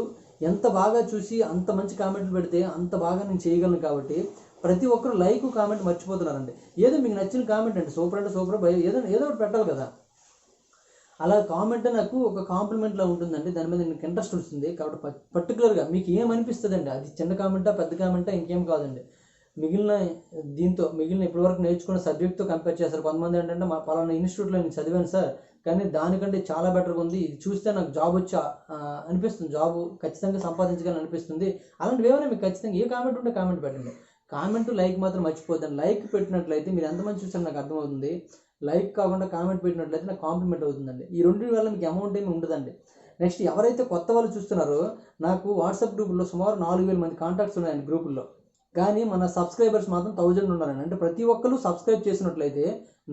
ఎంత బాగా చూసి అంత మంచి కామెంట్లు పెడితే అంత బాగా నేను చేయగలను. కాబట్టి ప్రతి ఒక్కరు లైక్ కామెంట్ మర్చిపోతున్నారండి. ఏదో మీకు నచ్చిన కామెంట్ అంటే సూపర్ ఏదో ఒకటి పెట్టాలి కదా. అలా కామెంట్ నాకు ఒక కాంప్లిమెంట్లో ఉంటుందండి, దాని మీద మీకు ఇంట్రెస్ట్ వస్తుంది. కాబట్టి పర్టికులర్గా మీకు ఏమనిపిస్తుంది అండి, అది చిన్న కామెంటా పెద్ద కామెంటా ఇంకేం కాదండి, మిగిలిన ఇప్పటివరకు నేర్చుకున్న సబ్జెక్ట్తో కంపేర్ చేస్తారు. కొంతమంది ఏంటంటే మా పలానా ఇన్స్టిట్యూట్లో నేను చదివాను సార్, కానీ దానికంటే చాలా బెటర్గా ఉంది, ఇది చూస్తే నాకు జాబ్ వచ్చి అనిపిస్తుంది, జాబ్ ఖచ్చితంగా సంపాదించగలని అనిపిస్తుంది. అలాంటివి ఏమైనా మీకు ఖచ్చితంగా ఏ కామెంట్ ఉంటే కామెంట్ పెట్టండి. కామెంట్ లైక్ మాత్రం మర్చిపోద్దండి. లైక్ పెట్టినట్లయితే మీరు ఎంతమంది చూసారో నాకు అర్థమవుతుంది. లైక్ కాకుండా కామెంట్ పెట్టినట్లయితే నాకు కాంప్లిమెంట్ అవుతుందండి. ఈ రెండు వల్ల మీకు అమౌంట్ ఏమి ఉండదండి. నెక్స్ట్ ఎవరైతే కొత్త వాళ్ళు చూస్తున్నారో, నాకు వాట్సాప్ గ్రూపుల్లో సుమారు 4000 మంది కాంటాక్ట్స్ ఉన్నాయండి గ్రూపుల్లో. కానీ మన సబ్స్క్రైబర్స్ మాత్రం 1000 ఉండాలండి. అంటే ప్రతి ఒక్కరు సబ్స్క్రైబ్ చేసినట్లయితే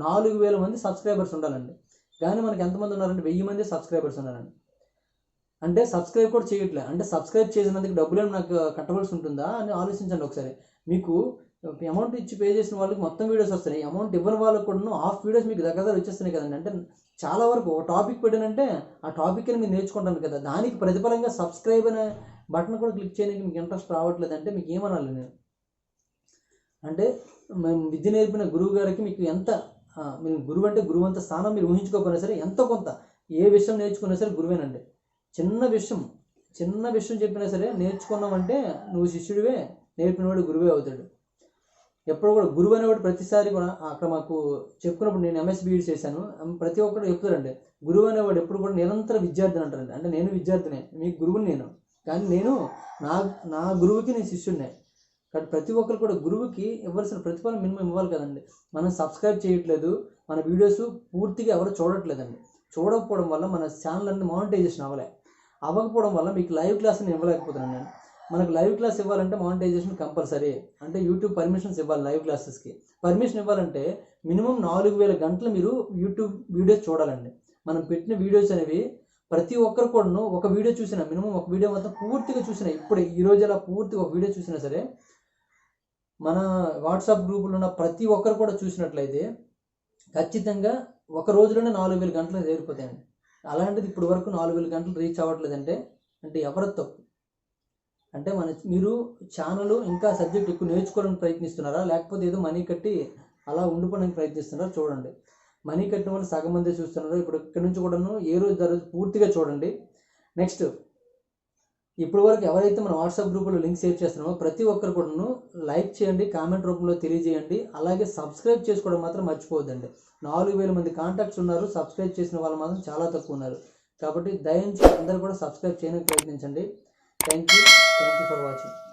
4000 మంది సబ్స్క్రైబర్స్ ఉండాలండి. కానీ మనకి ఎంతమంది ఉన్నారంటే 1000 మంది సబ్స్క్రైబర్స్ ఉన్నారండి. అంటే సబ్స్క్రైబ్ కూడా చేయట్లేదు. అంటే సబ్స్క్రైబ్ చేసినందుకు డబ్బులు నాకు కట్టవలసి ఉంటుందా అని ఆలోచించండి ఒకసారి. మీకు అమౌంట్ ఇచ్చి పే చేసిన వాళ్ళకి మొత్తం వీడియోస్ వస్తున్నాయి, అమౌంట్ ఇవ్వని వాళ్ళకి కూడా హాఫ్ వీడియోస్ మీకు దగ్గర వచ్చేస్తున్నాయి కదండి. అంటే చాలా వరకు ఒక టాపిక్ పెట్టానంటే ఆ టాపిక్ని మీరు నేర్చుకుంటాను కదా, దానికి ప్రతిఫలంగా సబ్స్క్రైబ్ అనే బటన్ కూడా క్లిక్ చేయడానికి మీకు ఇంట్రెస్ట్ రావట్లేదు అంటే మీకు ఏమనాలి నేను? అంటే మేము విద్య నేర్పిన గురువు గారికి మీకు ఎంత, మీరు గురువు అంటే గురువంత స్థానం మీరు ఊహించుకోకపోయినా సరే ఎంతో కొంత ఏ విషయం నేర్చుకున్నా సరే గురువేనండి. చిన్న విషయం చెప్పినా సరే నేర్చుకున్నామంటే నువ్వు శిష్యుడివే, నేర్పినవాడు గురువే అవుతాడు. ఎప్పుడు కూడా గురువు అనేవాడు ప్రతిసారి కూడా అక్కడ మాకు చెప్పుకున్నప్పుడు, నేను ఎంఎస్ బీఈడి చేశాను, ప్రతి ఒక్కరు చెప్తారండి గురువు అనేవాడు ఎప్పుడు కూడా నిరంతర విద్యార్థిని అంటారండి. అంటే నేను విద్యార్థినే, మీకు గురువుని నేను, కానీ నేను నా గురువుకి నేను శిష్యుడినే. కాబట్టి ప్రతి ఒక్కరు కూడా గురువుకి ఇవ్వాల్సిన ప్రతిఫలం మినిమం ఇవ్వాలి కదండి. మనం సబ్స్క్రైబ్ చేయట్లేదు, మన వీడియోస్ పూర్తిగా ఎవరు చూడట్లేదండి. చూడకపోవడం వల్ల మన ఛానల్ అన్ని మానిటైజేషన్ అవ్వకపోవడం వల్ల మీకు లైవ్ క్లాస్ని ఇవ్వలేకపోతున్నాను నేను. మనకు లైవ్ క్లాస్ ఇవ్వాలంటే మానిటైజేషన్ కంపల్సరీ, అంటే యూట్యూబ్ పర్మిషన్స్ ఇవ్వాలి. లైవ్ క్లాసెస్కి పర్మిషన్ ఇవ్వాలంటే మినిమం 4000 గంటలు మీరు యూట్యూబ్ వీడియోస్ చూడాలండి. మనం పెట్టిన వీడియోస్ అనేవి ప్రతి ఒక్కరు కూడా ఒక వీడియో చూసినా, మినిమం ఒక వీడియో మొత్తం పూర్తిగా చూసినా, ఇప్పుడు ఈరోజు అలా పూర్తిగా ఒక వీడియో చూసినా సరే, మన వాట్సాప్ గ్రూపులో ఉన్న ప్రతి ఒక్కరు కూడా చూసినట్లయితే ఖచ్చితంగా ఒక రోజులోనే 4000 గంటలు చేరిపోతాయండి. అలాంటిది ఇప్పుడు వరకు 4000 గంటలు రీచ్ అవ్వట్లేదంటే అంటే ఎవరి తప్పు? అంటే మీరు ఛానల్ ఇంకా సబ్జెక్ట్ ఎక్కువ నేర్చుకోవడానికి ప్రయత్నిస్తున్నారా, లేకపోతే ఏదో మనీ కట్టి అలా ఉండిపోవడానికి ప్రయత్నిస్తున్నారా? చూడండి, మనీ కట్టిన వాళ్ళు సగం మంది చూస్తున్నారు. ఇప్పుడు ఇక్కడ నుంచి కూడాను ఏ రోజు పూర్తిగా చూడండి. నెక్స్ట్, ఇప్పుడు వరకు ఎవరైతే మన వాట్సాప్ గ్రూపులో లింక్ షేర్ చేస్తున్నామో ప్రతి ఒక్కరు కూడాను లైక్ చేయండి, కామెంట్ రూపంలో తెలియజేయండి. అలాగే సబ్స్క్రైబ్ చేసుకోవడం మాత్రం మర్చిపోవద్దండి. 4000 మంది కాంటాక్ట్స్ ఉన్నారు, సబ్స్క్రైబ్ చేసిన వాళ్ళు మాత్రం చాలా తక్కువ ఉన్నారు. కాబట్టి దయించి అందరూ కూడా సబ్స్క్రైబ్ చేయడానికి ప్రయత్నించండి. Thank you for watching.